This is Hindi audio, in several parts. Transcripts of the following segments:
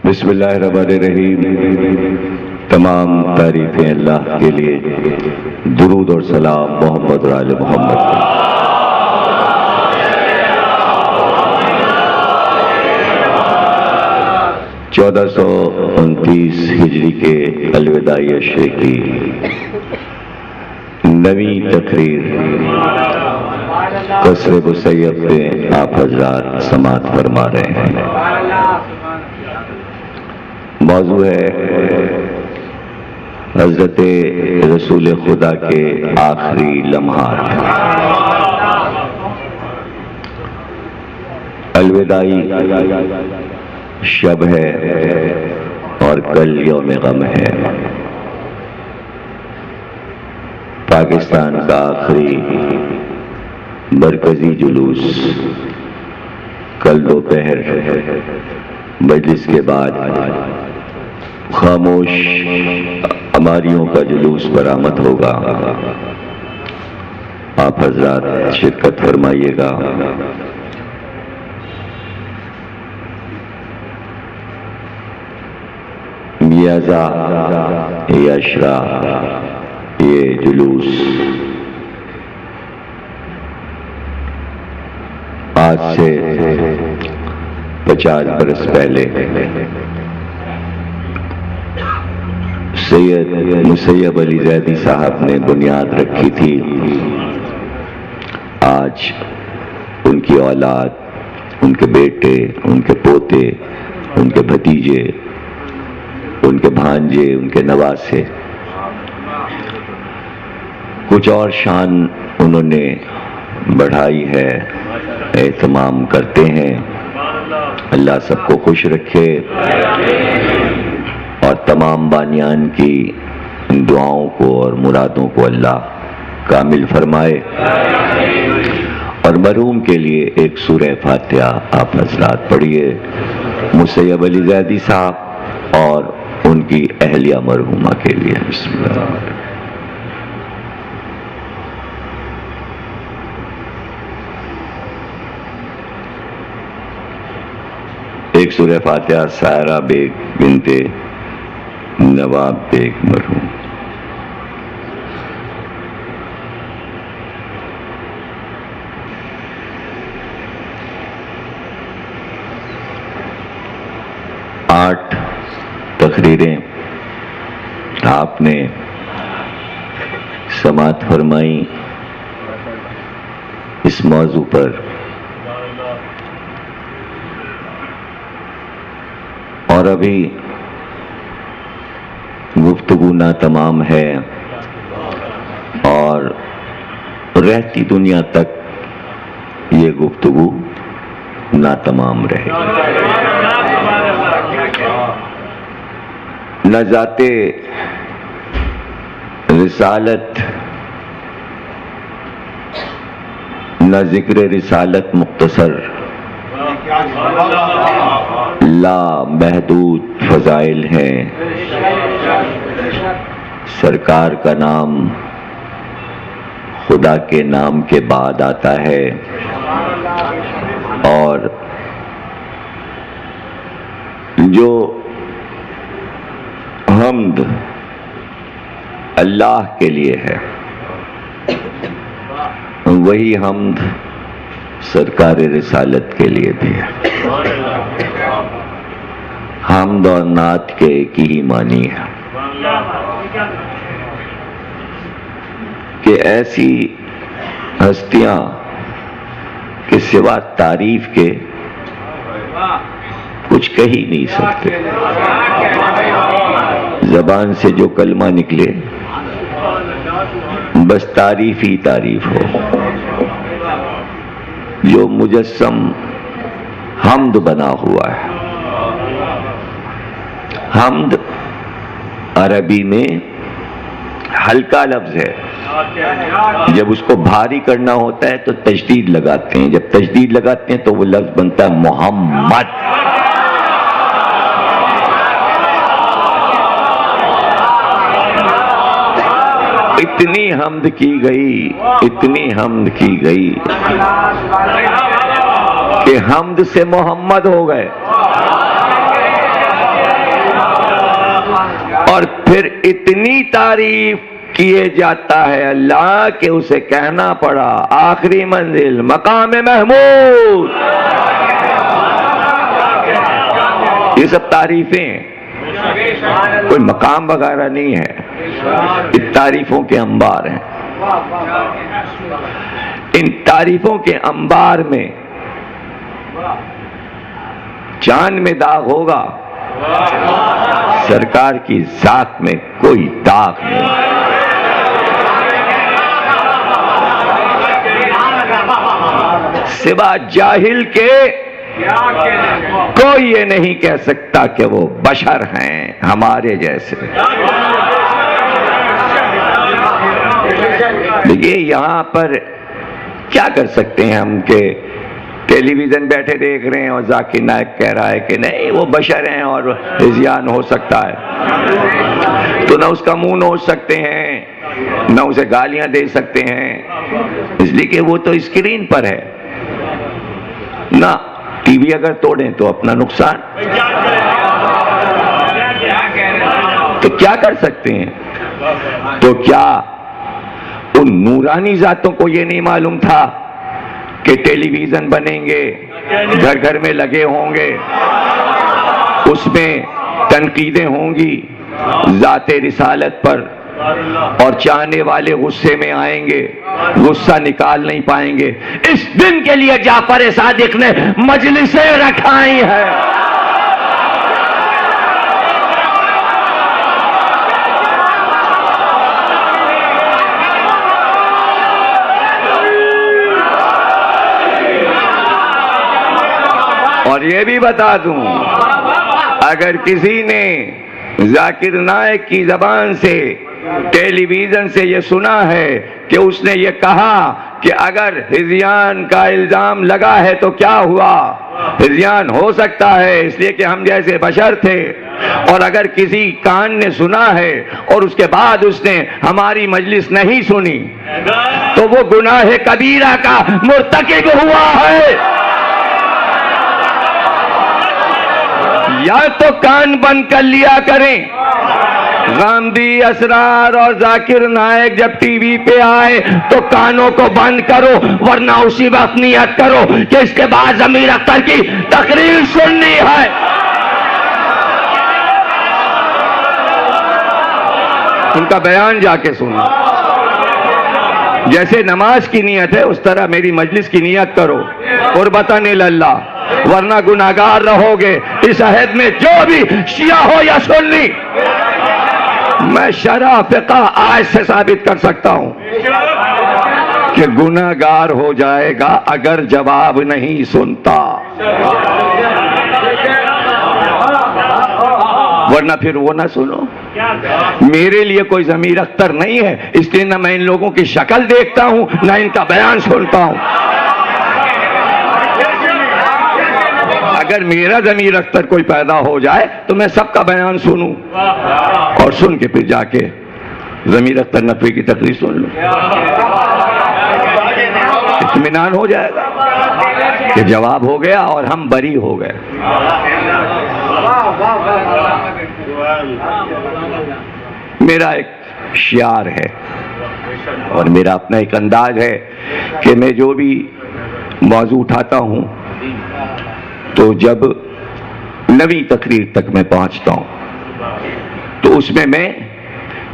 बिस्मिल्लाहिर्रहमानिर्रहीम। तमाम तारीफें अल्लाह के लिए, दुरूद और सलाम मोहम्मद और आले मोहम्मद पर। 1429 हिजरी के अलविदाई अशरे की नवी तकरीर कसरे मुसैयब में आप हजरात समात फरमा रहे हैं। मौजू है हजरत रसूल खुदा के आखिरी लम्हात। अलविदाई शब है और कल यौम गम है। पाकिस्तान का आखिरी मरकजी जुलूस कल दोपहर मजलिस के बाद खामोश अमारियों का जुलूस बरामद होगा। आप हजरात शिरकत फरमाइएगा। मियाज़ा याशरा ये जुलूस आज से 50 बरस पहले सैयद मुसैयब अली ज़ैदी साहब ने बुनियाद रखी थी। आज उनकी औलाद, उनके बेटे, उनके पोते, उनके भतीजे, उनके भांजे, उनके नवासे कुछ और शान उन्होंने बढ़ाई है, एहतमाम करते हैं। अल्लाह सबको खुश रखे और तमाम बानियान की दुआओं को और मुरादों को अल्लाह कामिल फरमाए। और मरहूम के लिए एक सूरह फातिहा आप हज़रात पढ़िए, मुसैयब अली ज़ैदी साहब और उनकी अहलिया मरहूमा के लिए। बिस्मिल्लाह। एक सूरह फातिहा सायरा बेग बिनते नवाब बेग मरहूम। आठ तकरीरें आपने समात फरमाई इस मौजू पर, और अभी गुफ्तगू ना तमाम है और रहती दुनिया तक ये गुफ्तगू ना तमाम रहे। न जाते रिसालत न जिक्र रिसालत मुख्तसर, ला महदूद फजाइल हैं। सरकार का नाम खुदा के नाम के बाद आता है और जो हम्द अल्लाह के लिए है वही हम्द सरकार रिसालत के लिए भी है। हम्द और नात के एक ही मानी है कि ऐसी हस्तियां के सिवा तारीफ के कुछ कह ही नहीं सकते। जबान से जो कलमा निकले बस तारीफ ही तारीफ हो। जो मुजस्सम हम्द बना हुआ है। हम्द अरबी में हल्का लफ्ज है। जब उसको भारी करना होता है तो तशदीद लगाते हैं। जब तशदीद लगाते हैं तो वो लफ्ज बनता है मोहम्मद। इतनी हम्द की गई, इतनी हम्द की गई कि हम्द से मोहम्मद हो गए। और फिर इतनी तारीफ किए जाता है अल्लाह कि उसे कहना पड़ा आखिरी मंजिल मकाम महमूद। ये सब तारीफें, कोई मकाम वगैरह नहीं है, इन तारीफों के अंबार हैं। इन तारीफों के अंबार में चांद में दाग होगा, सरकार की जात में कोई दाग नहीं। सिवा जाहिल के कोई ये नहीं कह सकता कि वो बशर हैं हमारे जैसे। देखिए यहां पर क्या कर सकते हैं हम कि टेलीविजन बैठे देख रहे हैं और जाकिर नायक कह रहा है कि नहीं वो बशर हैं और हिज़यान हो सकता है, तो ना उसका मुंह नोच सकते हैं ना उसे गालियां दे सकते हैं, इसलिए कि वो तो स्क्रीन पर है ना। टीवी अगर तोड़ें तो अपना नुकसान, तो क्या कर सकते हैं। तो क्या उन नूरानी जातों को ये नहीं मालूम था कि टेलीविजन बनेंगे, घर घर में लगे होंगे, उसमें तनकीदें होंगी जाते रिसालत पर, और चाहने वाले गुस्से में आएंगे, गुस्सा निकाल नहीं पाएंगे। इस दिन के लिए जाफर सादिक ने मजलिसें रखाई है। और ये भी बता दूं, अगर किसी ने जाकिर नायक की जबान से टेलीविजन से ये सुना है कि उसने ये कहा कि अगर हिज़यान का इल्जाम लगा है तो क्या हुआ, हिज़यान हो सकता है इसलिए कि हम जैसे बशर थे, और अगर किसी कान ने सुना है और उसके बाद उसने हमारी मजलिस नहीं सुनी तो वो गुनाह कबीरा का मुर्तकिब हुआ है। या तो कान बंद कर लिया करें। गांधी, असरार और जाकिर नायक जब टीवी पे आए तो कानों को बंद करो, वरना उसी वक्त नियत करो कि इसके बाद ज़मीर अख्तर की तकरीर सुननी है। उनका बयान जाके सुनो। जैसे नमाज की नियत है उस तरह मेरी मजलिस की नियत करो कुर्बतन इल्लल्लाह, वरना गुनाहगार रहोगे। इस अहद में जो भी शिया हो या सुन्नी, मैं शरअ फ़िक़्ह आज से साबित कर सकता हूं कि गुनाहगार हो जाएगा अगर जवाब नहीं सुनता, वरना फिर वो ना सुनो। मेरे लिए कोई ज़मीर अख्तर नहीं है, इसलिए ना मैं इन लोगों की शक्ल देखता हूं ना इनका बयान सुनता हूं। अगर मेरा ज़मीर अख्तर कोई पैदा हो जाए तो मैं सबका बयान सुनूं और सुन के फिर जाके ज़मीर अख्तर नकवी की तकरीर सुन लूं, इत्मीनान हो जाएगा कि जवाब हो गया और हम बरी हो गए। मेरा एक शियार है और मेरा अपना एक अंदाज है कि मैं जो भी मौजू उठाता हूं तो जब नवी तकरीर तक मैं पहुंचता हूं तो उसमें मैं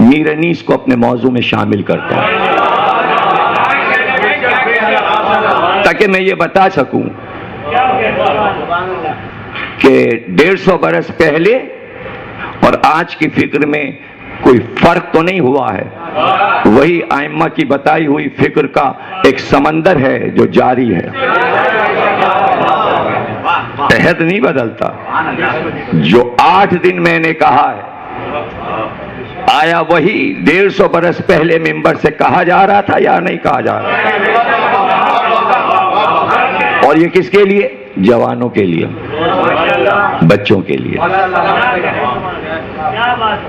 मीर अनीस को अपने मौजू में शामिल करता हूं ताकि मैं ये बता सकूं कि 150 बरस पहले और आज की फिक्र में कोई फर्क तो नहीं हुआ है, वही आइम्मा की बताई हुई फिक्र का एक समंदर है जो जारी है, तहत नहीं बदलता। जो 8 दिन मैंने कहा है आया वही 150 बरस पहले मिंबर से कहा जा रहा था या नहीं कहा जा रहा था। और ये किसके लिए? जवानों के लिए, बच्चों के लिए।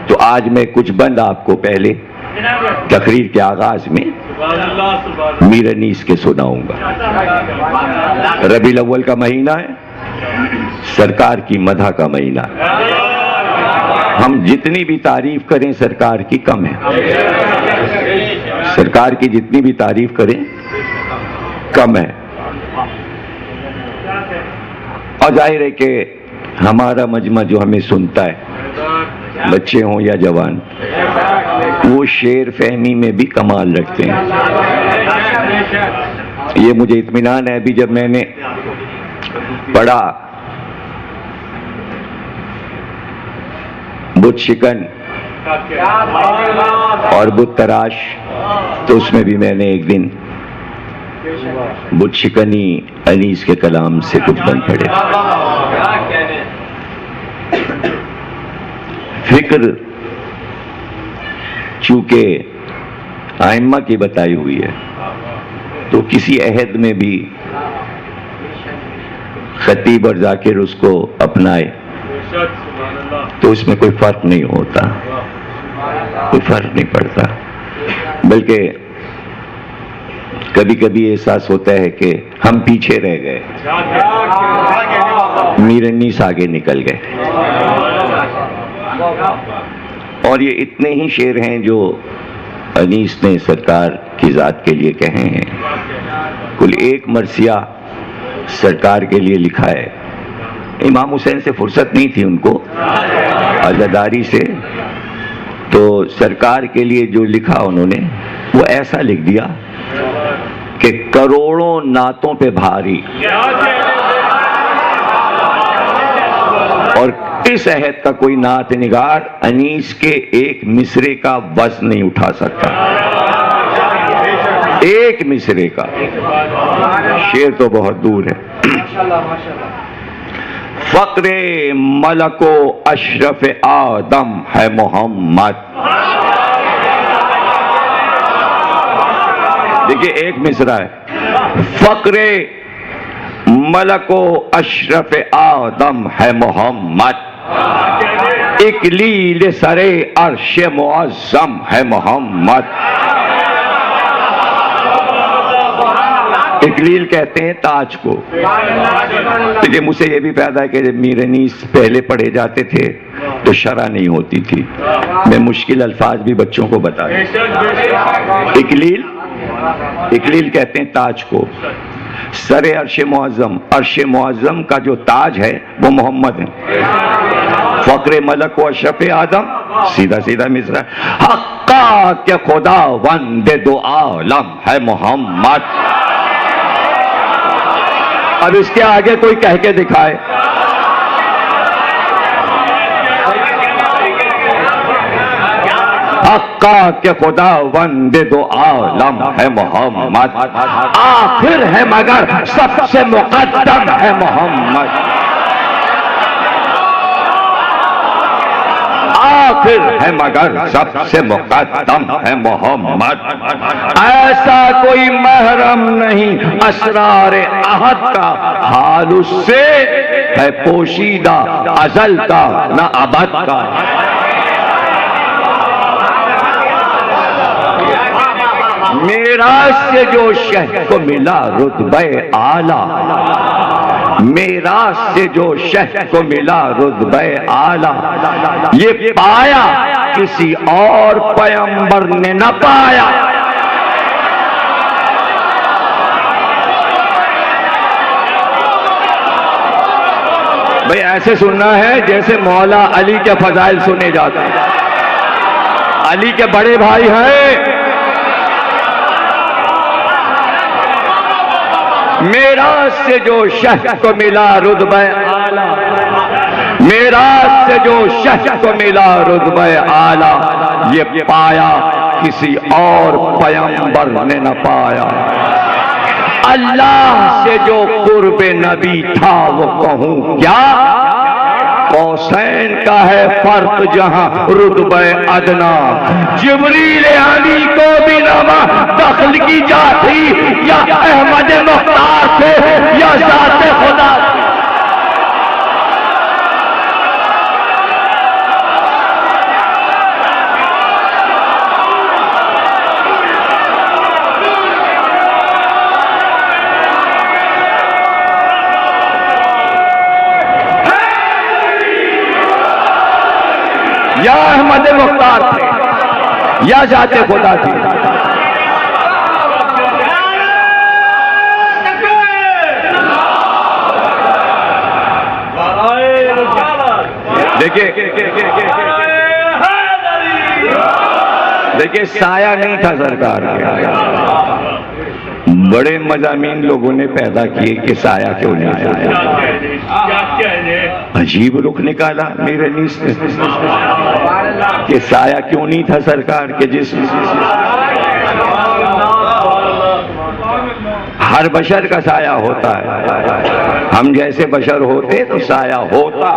तो आज मैं कुछ बंद आपको पहले तकरीर के आगाज में मीर अनीस के सुनाऊंगा। रबीउल अव्वल का महीना है, सरकार की मदह का महीना है। हम जितनी भी तारीफ करें सरकार की कम है। सरकार की जितनी भी तारीफ करें कम है। और जाहिर है कि हमारा मजमा जो हमें सुनता है, बच्चे हों या जवान, वो शेर फहमी में भी कमाल रखते हैं। ये मुझे इत्मीनान है। अभी जब मैंने पढ़ा बुत शिकन और बुत तराश, तो उसमें भी मैंने एक दिन बुत शिकनी अनीस के कलाम से कुछ बंद पड़े। फिक्र चूंकि आइम्मा की बताई हुई है, तो किसी अहद में भी खतीब और जाकिर उसको अपनाए तो इसमें कोई फर्क नहीं होता, कोई फर्क नहीं पड़ता। बल्कि कभी कभी एहसास होता है कि हम पीछे रह गए, मीर अनीस आगे निकल गए। और ये इतने ही शेर हैं जो अनीस ने सरकार की जात के लिए कहे हैं। कुल एक मरसिया सरकार के लिए लिखा है। इमाम हुसैन से फुर्सत नहीं थी उनको आज़ादारी से, तो सरकार के लिए जो लिखा उन्होंने वो ऐसा लिख दिया कि करोड़ों नातों पे भारी, और इस अहद का कोई नात निगार अनीस के एक मिसरे का वज़न नहीं उठा सकता। एक मिसरे का शेर तो बहुत दूर है। फक्रे मलको अशरफ आदम है मोहम्मद। देखिए एक मिसरा है, फक्रे मलको अशरफ आदम है मोहम्मद, इकलील सरे अर्श मुअज़्ज़म है मोहम्मद। इकलील कहते हैं ताज को। देखिए मुझसे ये भी पैदा है कि जब मीर अनीस पहले पढ़े जाते थे तो शरह नहीं होती थी। मैं मुश्किल अल्फाज भी बच्चों को बता दूं। इकलील कहते हैं ताज को। सरे अर्श मुअज़्ज़म का जो ताज है वो मोहम्मद है। फक्रे मलक व अशरफ आदम, सीधा सीधा मिसरा, हक्का के खुदा वंदे दो आलम है मोहम्मद। अब इसके आगे कोई कह के दिखाए। हक्का के खुदा वंदे दो आलम है मोहम्मद, आखिर है मगर सबसे मुकद्दम है मोहम्मद। आखिर है मगर सबसे मुकद्दम है मोहम्मद। ऐसा कोई महरम नहीं असरार अहद का, हाल उससे है पोशीदा अजल का न अबद का। मेराज से जो शह को मिला रुतबे आला, मेराज से जो शह को मिला रुतबे आला, ये पाया किसी और पैगंबर ने न पाया। भाई ऐसे सुनना है जैसे मौला अली के फजाइल सुने जाते हैं। अली के बड़े भाई हैं। मेराज से जो शह को मिला रुतबे आला, मेराज से जो शह को मिला रुतबे आला, ये पाया किसी और पैगंबर ने न पाया। अल्लाह से जो कुर्बे नबी था वो कहूं क्या, कौसैन का है फर्क जहां रुतबे अदना। जिब्रील अली को भी नमा दखल की जाती या अहमद मुख्तार से या जाते खुदा। या अहमद मुख्तार थे, या जाते खुदा थी। देखिए साया नहीं था सरकार के। बड़े मजामीन लोगों ने पैदा किए कि साया क्यों नहीं आया। अजीब रुख निकाला मेरे नीस ने कि साया क्यों नहीं था सरकार के जिस्म। हर बशर का साया होता है, हम जैसे बशर होते तो साया होता।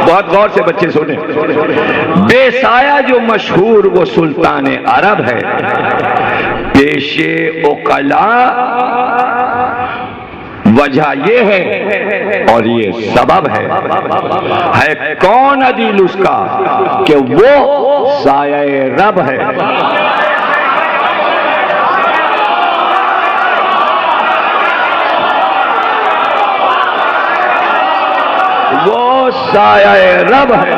बहुत गौर से बच्चे सुने। बेसाया जो मशहूर वो सुल्तान अरब है, पेशे उकला वजह ये है और ये सबब है कौन अदील उसका कि वो साया रब है। वो साया रब है।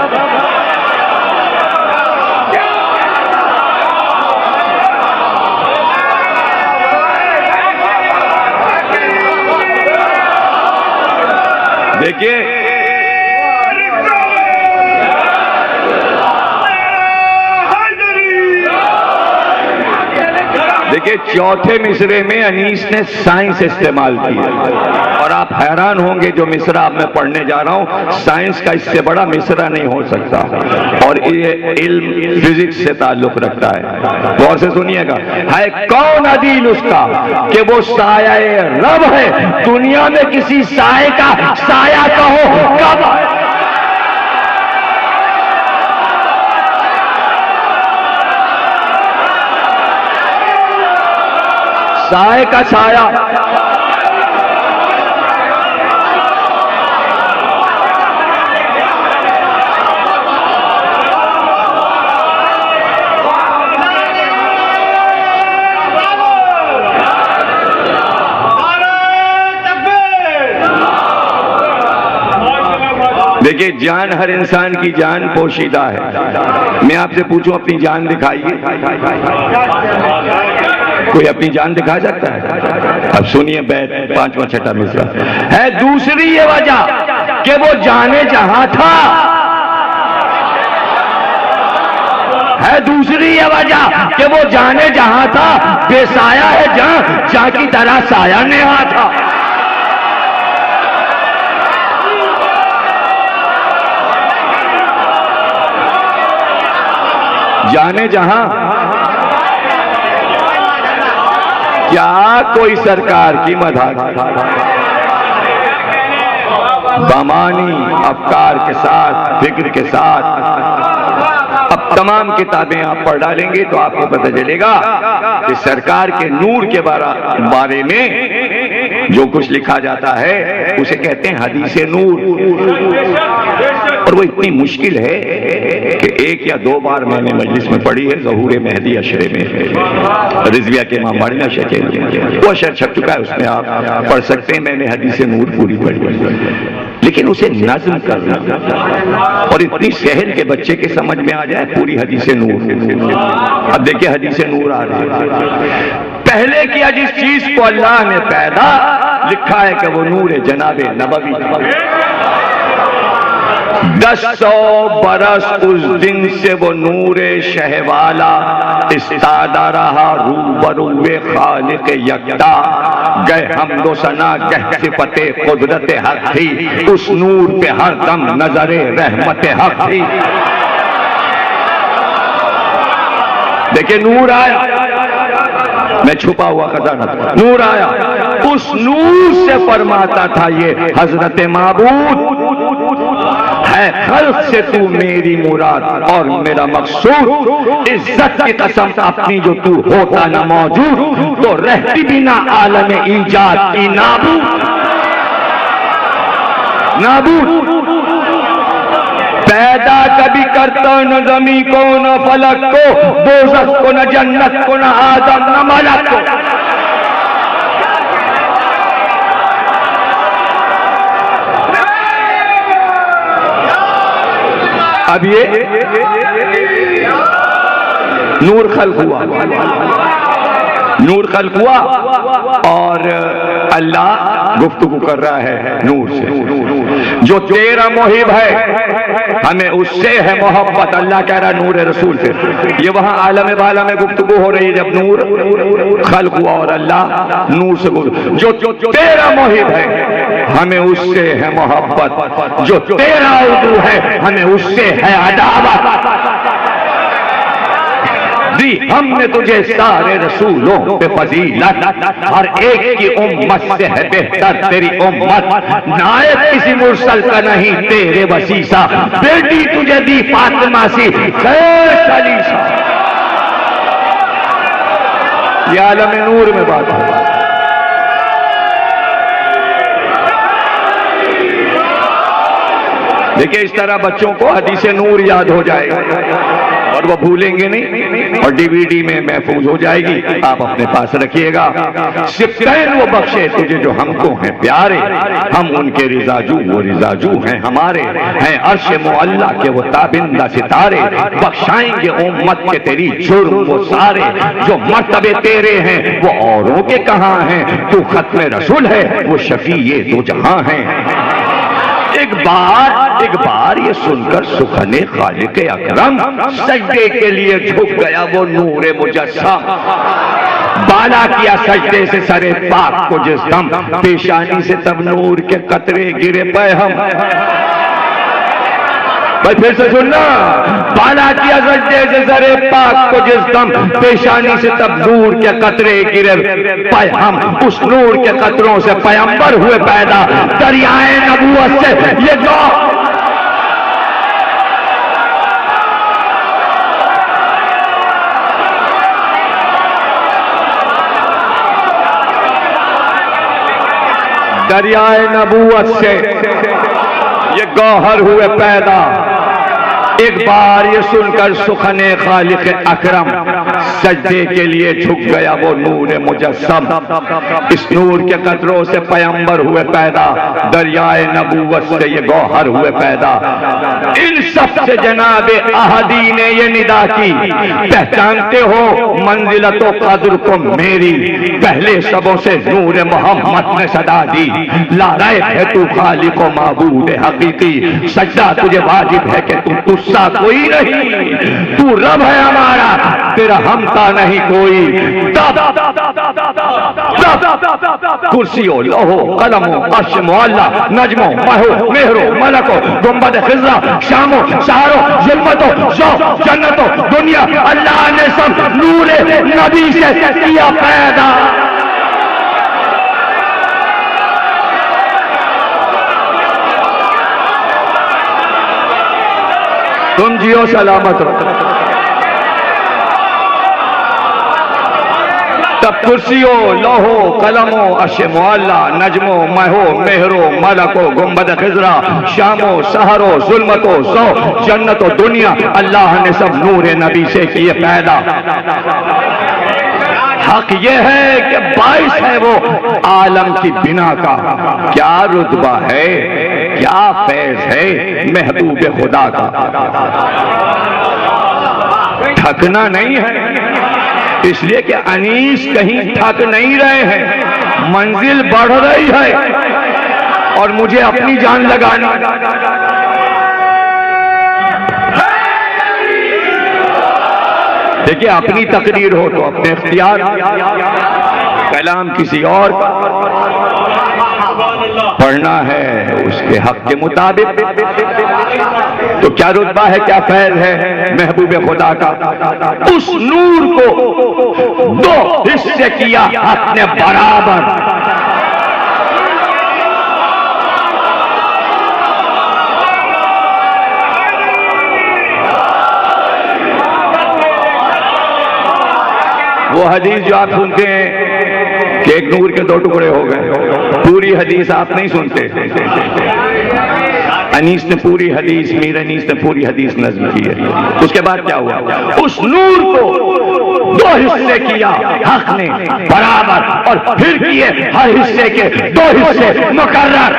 देखिए चौथे मिसरे में अनीस ने साइंस इस्तेमाल की और आप हैरान होंगे जो मिसरा अब मैं पढ़ने जा रहा हूं, साइंस का इससे बड़ा मिसरा नहीं हो सकता और ये इल्म फिजिक्स से ताल्लुक रखता है। गौर से सुनिएगा। है कौन अदील उसका कि वो साया रब है। दुनिया में किसी साये का साया कहो कब है? साये का साया देखिए जान हर इंसान की जान पोशीदा है। मैं आपसे पूछूं अपनी जान दिखाइए, कोई अपनी जान दिखा सकता है? अब सुनिए बैठ पांचवा छठा मिसरा है। दूसरी ये वजह कि वो जाने जहां था है, दूसरी ये वजह कि वो जाने जहां था बेसाया है जहां की तरह साया नेहा था। जाने जहां क्या कोई सरकार की मदद बमानी अफकार के साथ फिक्र के साथ अब तमाम किताबें आप पढ़ डालेंगे तो आपको पता चलेगा कि सरकार के नूर के बारे में जो कुछ लिखा जाता है उसे कहते हैं हदीसे नूर। और वो इतनी मुश्किल है कि एक या दो बार मैंने मजलिस में पढ़ी है, ज़हूर मेहदी अशरे में, रिजविया के इमाम मारिना शकील वो अशर छप चुका है, उसमें आप पढ़ सकते हैं। मैंने हदीसे नूर पूरी पढ़ी, लेकिन उसे नज़्म करना और इतनी सहल के बच्चे के समझ में आ जाए पूरी हदीसे नूर। अब देखिए हदीसे नूर आ रही है। पहले किया जिस चीज को अल्लाह ने पैदा लिखा है कि वो नूर जनाबे नबवी। 1000 बरस उस दिन से वो नूरे शहवाला इस्तादा रहा रूबरूए खालिक यकता। गए हमदो सना गह सिफते कुदरत हक थी, उस नूर पे हर दम नजरे रहमत हक थी। देखिए नूर आया, मैं छुपा हुआ खजाना था, नूर आया, उस नूर से फरमाता था ये हजरत माबूद है खल्क से तू मेरी मुराद और मेरा मकसूद। इज्जत की कसम अपनी जो तू होता ना मौजूद तो रहती भी ना आलम ईजाद की नाबूद। पैदा कभी करता न जमी को न फलक को, दोज़ख को न जन्नत को, न आदम न मलक को। अब ये नूर खल्क हुआ, नूर खल्क हुआ और अल्लाह गुफ्तगू कर रहा है नूर से। जो तेरा मुहिब है हमें उससे है मोहब्बत, अल्लाह कह रहा है नूर रसूल से। ये वहां आलम बाला में गुफ्तगू हो रही है जब नूर खल्क हुआ और अल्लाह नूर से गुफ्तगू। जो तेरा मुहिब है हमें उससे है मोहब्बत, जो तेरा उदू है हमें उससे है अदावत। दी हमने तुझे सारे रसूलों पे फजीलत, हर एक की उम्मत से है बेहतर तेरी उम्मत। नायब किसी मुरसल का नहीं तेरे वसीसा, बेटी तुझे दी फातिमा सी चालीसा। ये आलम नूर में बात है। देखिए इस तरह बच्चों को हदीस नूर याद हो जाएगा और वो भूलेंगे नहीं और डीवीडी में महफूज हो जाएगी, आप अपने पास रखिएगा। सिफ्तैन वो बख्शे तुझे जो हमको हैं प्यारे, हम उनके रिजाजू वो रिजाजू हैं हमारे, हैं अर्श मुअल्ला के वो ताबिंदा सितारे। बख्शाएंगे उम्मत के तेरी जुर्म वो सारे, जो मर्तबे तेरे हैं वो औरों के कहाँ हैं। तू खत्म रसूल है वो शफीए दो जहां हैं। एक बार ये सुनकर सुखने खालिक अकरम, सजदे के लिए झुक गया वो नूरे मुजस्सम। बाला किया सजदे से सरे पाक को जिस दम, पेशानी से तब नूर के कतरे गिरे पे हम। भाई फिर से सुनना, बाला किया सजदे से सरे पाक को जिस दम, पेशानी से तब नूर के कतरे गिरे पे हम। उस नूर के कतरों से पैगंबर हुए पैदा, दरियाए नबूवत से ये जो दरियाए नबूवत से ये गौहर हुए पैदा। एक बार ये सुनकर सुखने खालिक अकरम, सजदे के लिए झुक गया वो नूर मुजस्सम। इस नूर के कतरों से पैगंबर हुए पैदा, दरियाए नबूवत से ये गौहर हुए पैदा। इन सब से जनाबे अहदी ने ये निदा की, पहचानते हो मंजिलतो कद्र को मेरी, पहले सबों से नूर मोहम्मद ने सदा दी। लाराए है तू खालिक व माबूद हकीकी, सजदा तुझे वाजिब है कि तू तुस्सा कोई नहीं। तू रब है हमारा तेरा हमता नहीं कोई। कुर्सियों लोहो कलमो अर्श मुअल्ला, नजमो महो मेहरो मलको, गुंबद खिज़रा शामो सहारो, ज़ुल्मतो ज़ौ जन्नतो दुनिया, अल्लाह ने सब नूरे नबी से किया पैदा। तुम जियो सलामत रहो। तब कुर्सियो लोहो कलमो अर्श मुअल्ला, नजमो महो मेहरो मलको, गुंबद खिज़रा शामो सहरो, ज़ुल्मतो ज़ौ जन्नतो दुनिया, अल्लाह ने सब नूरे नबी से किए पैदा। हक ये है कि बाइस है वो आलम की बिना का, क्या रुतबा है क्या फैज है महबूब खुदा का। थकना नहीं है, इसलिए कि अनीस कहीं थक नहीं रहे हैं, मंजिल बढ़ रही है और मुझे अपनी जान लगानी। देखिए अपनी तकरीर हो तो अपने इख्तियार, कलाम किसी और का पढ़ना है उसके हक के मुताबिक, तो क्या रुतबा है क्या फैज है महबूब खुदा का। उस नूर को दो हिस्से किया अपने बराबर, वो हदीस जो आप सुनते हैं कि एक नूर के दो टुकड़े हो गए, पूरी हदीस आप नहीं सुनते। अनीस ने पूरी हदीस, मीर अनीस ने पूरी हदीस नज़्म की है। उसके बाद क्या हुआ, उस नूर को दो हिस्से किया हक ने बराबर, और फिर किए हर हिस्से के दो हिस्से मुकर्रर।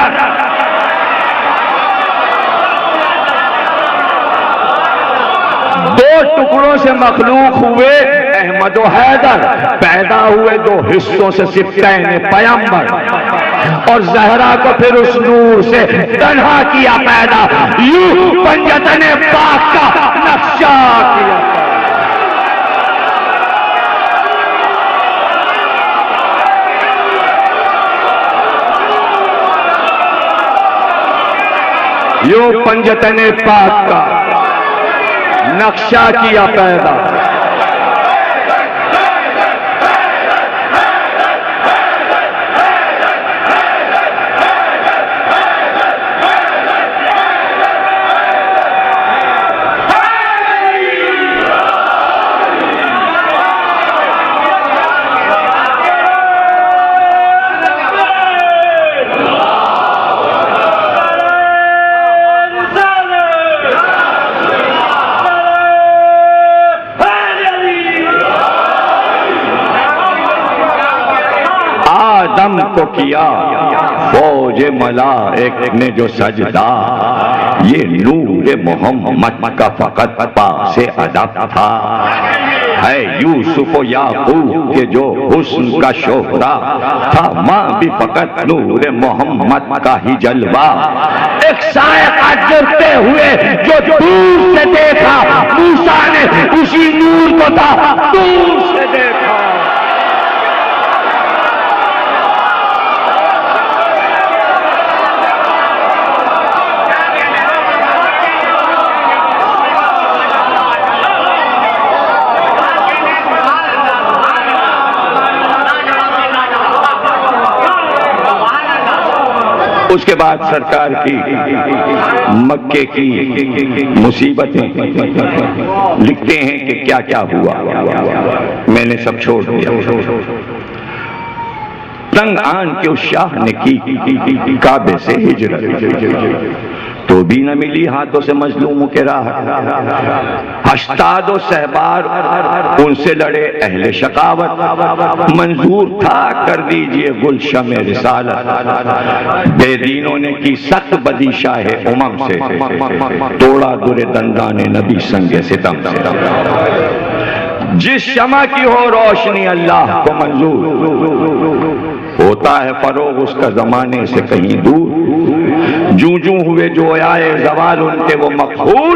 दो टुकड़ों से मखलूक हुए अहमद व हैदर, पैदा हुए दो हिस्सों से सिफ्तैन पैगंबर, और जहरा को फिर उस नूर से तन्हा किया पैदा, यूं पंजतन पाक का नक्शा किया। यूं पंजतन पाक का नक्शा किया पैदा। आदम को किया फौज मलाइक ने जो सजदा, ये नूर मोहम्मद का फकत पासे अदब था। है यूसुफ याकूब के जो हुस्न का शोहरा था, माँ भी फकत नूर मोहम्मद का ही जलवा। एक सायका गिरते हुए जो दूर से देखा, मूसा ने उसी नूर को था दूर से देखा। उसके बाद सरकार की मक्के की मुसीबतें लिखते हैं कि क्या क्या हुआ, मैंने सब छोड़ दिया। तंग आन के उस शाह ने की काबे से हिजरत, तो भी न मिली हाथों से मजलूमों के राह। हश्तादो सहबार उनसे लड़े अहले शकावत, मंजूर था कर दीजिए गुलशन में रिसालत। बेदीनों ने की सख्त बदी शाह उमम से, तोड़ा दुरे दंदाने नबी संगे सितम से। जिस शमा की हो रोशनी अल्लाह को मंजूर, होता है फरोग उसका जमाने से कहीं दूर। जूं जूं हुए जो आए जवाल उनके वो मखहूर,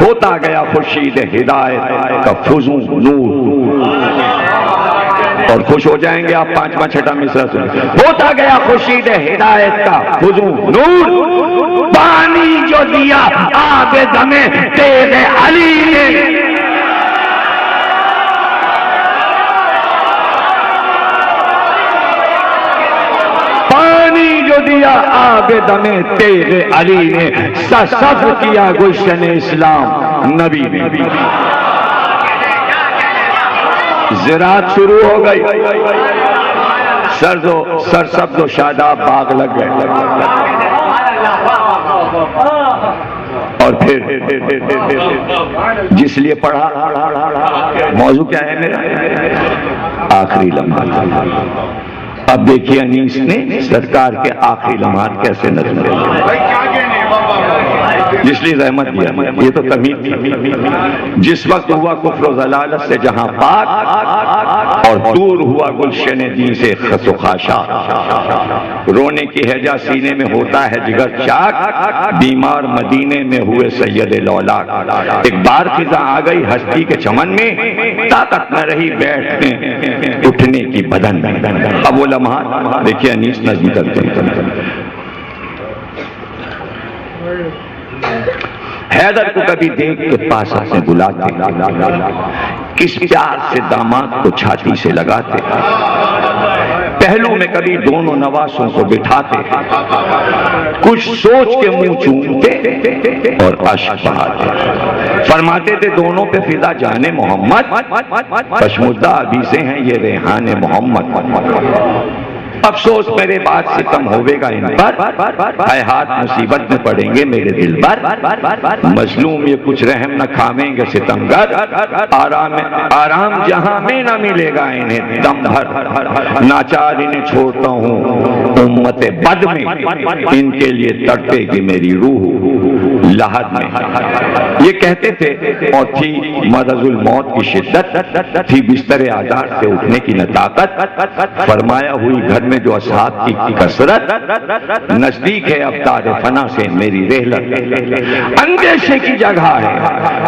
होता गया खुर्शीद हिदायत का फुजू नूर। और खुश हो जाएंगे आप पांचवा छठा मिसरा सुन। होता गया खुर्शीद हिदायत का फुजू नूर, पानी जो दिया आगे दमे तेरे अली ने। जो दिया आगे दमे तेरे अली ने, सफ़र किया गुलशन इस्लाम नबी ने। ज़राअत शुरू हो गई, सरसब्ज़ शादाब बाग लग गए। और फिर जिस लिए पढ़ा, मौजू क्या है मेरा, आखिरी लम्हा। अब देखिए अनीस ने सरकार के आखिरी लम्हात कैसे नज़म जिसलिए रहमत दिया। ये तो तमीज़ थी। जिस वक्त हुआ कुफ्र ज़लालत से जहां पाक, और दूर हुआ गुलशन दीन से खसुखाशा। रोने की हैजा सीने में होता है जिगर चाक, बीमार मदीने में हुए सैयद लौलाक। एक बार फिजा आ गई हस्ती के चमन में, ताकत न रही बैठने उठने की बदन में। अब वो लम्हा देखिए अनीस नज़्म करते हैं। हैदर को कभी देख के पास आके बुलाते, किस प्यार से दामाद को छाती से लगाते, पहलू में कभी दोनों नवासों को बिठाते, कुछ सोच के मुंह चूमते और अश्क बहाते। फरमाते थे दोनों पे फिदा जाने मोहम्मद, पशमुद्दा अभी से हैं ये रेहान मोहम्मद। अफसोस मेरे बाद सितम होवेगा इन पर, आए हाथ मुसीबत में पड़ेंगे मेरे दिल पर। मजलूम ये कुछ रहम न खावेंगे सितमगर, आराम जहां में न मिलेगा इन्हें दम भर। नाचार इन्हें छोड़ता हूँ उम्मत बद में, इनके लिए तड़पेगी मेरी रूह लहद में। ये कहते थे और थी मरजुल मौत की शिद्दत, थी बिस्तर आजाद से उठने की न ताकत। फरमाया हुई घर में जो असहाब की कसरत, नजदीक है अब तारे फना से मेरी रेहलत। अंदेशे की जगह है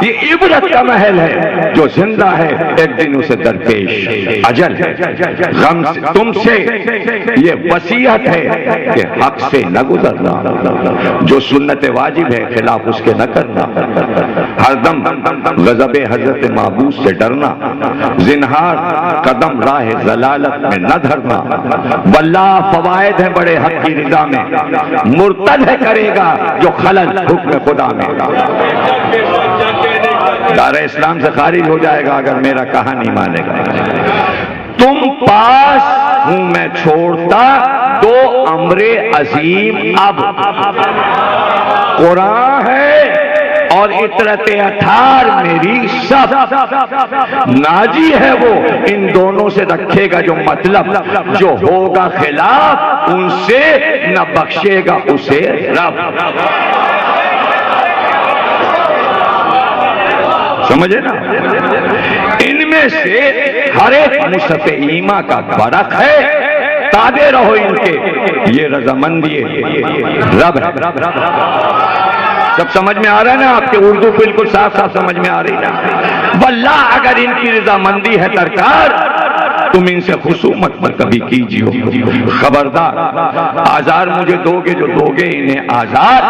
ये, इबरत का महल है, जो जिंदा है एक दिन उसे दरपेश अजल। गम तुमसे ये वसीयत है कि हक से न गुजरना, जो सुन्नत वाजिब है खिलाफ उसके न करना। हरदम गज़ब हजरत महबूब से डरना, जिन्हार कदम राह जलालत में न धरना। वल्लाह फवायद है बड़े हक की रिदा में, मुर्तद है करेगा जो खलल हुक्म खुदा में। दारा इस्लाम से खारिज हो जाएगा अगर मेरा कहा नहीं मानेगा। तुम पास हूं मैं छोड़ता दो अमरे अजीम, अब कुरान है और इतरत अठार मेरी सब। नाजी है वो इन दोनों से रखेगा जो मतलब, जो होगा खिलाफ उनसे न बख्शेगा उसे रब। समझे ना? इनमें से हर एक मुसफ़े ईमा का फर्क है, ताबे रहो इनके, ये रजामंदी रब है। सब समझ में आ रहा है ना आपके? उर्दू बिल्कुल साफ साफ समझ में आ रही है। वल्लाह अगर इनकी रजामंदी है दरकार, तुम इनसे खुसूमत पर कभी कीजिए खबरदार। आजार मुझे दोगे जो दोगे इन्हें आजार,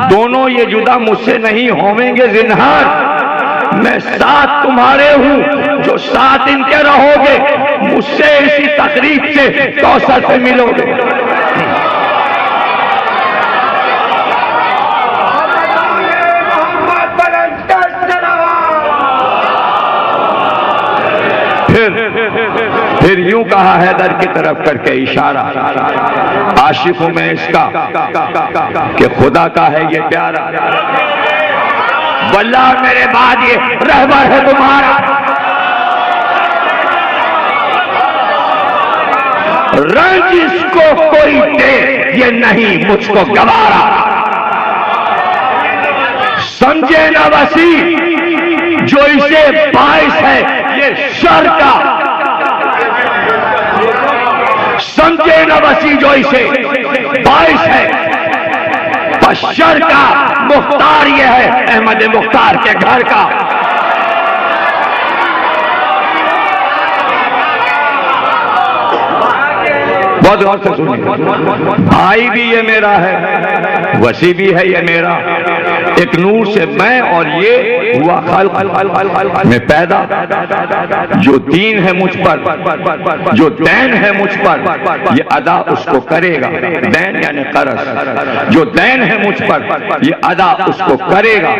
दोनों ये जुदा मुझसे नहीं होवेंगे जिन्हार। मैं साथ तुम्हारे हूं जो साथ इनके रहोगे, मुझसे इसी तकरीब से कौसर से मिलोगे। फिर यूं कहा हैदर की तरफ करके इशारा, आशिक हूं मैं इसका कि खुदा का है ये प्यारा। वल्लाह मेरे बाद ये रहबर है तुम्हारा। रंज इसको कोई दे ये नहीं मुझको गवारा। समझे ना वसी जो इसे बाइस है ये शर का, समझे न वसी जो इसे बाइस है बशर का। मुख्तार ये है अहमद मुख्तार के घर का। बहुत गौर से सुनिए, भाई भी ये मेरा है, वसी भी है ये मेरा। एक नूर से मैं और ये हुआ खल्क में पैदा। जो दीन है मुझ पर, जो दैन है मुझ पर, ये अदा उसको करेगा। दैन यानी कर्ज। जो दैन है मुझ पर ये अदा उसको करेगा।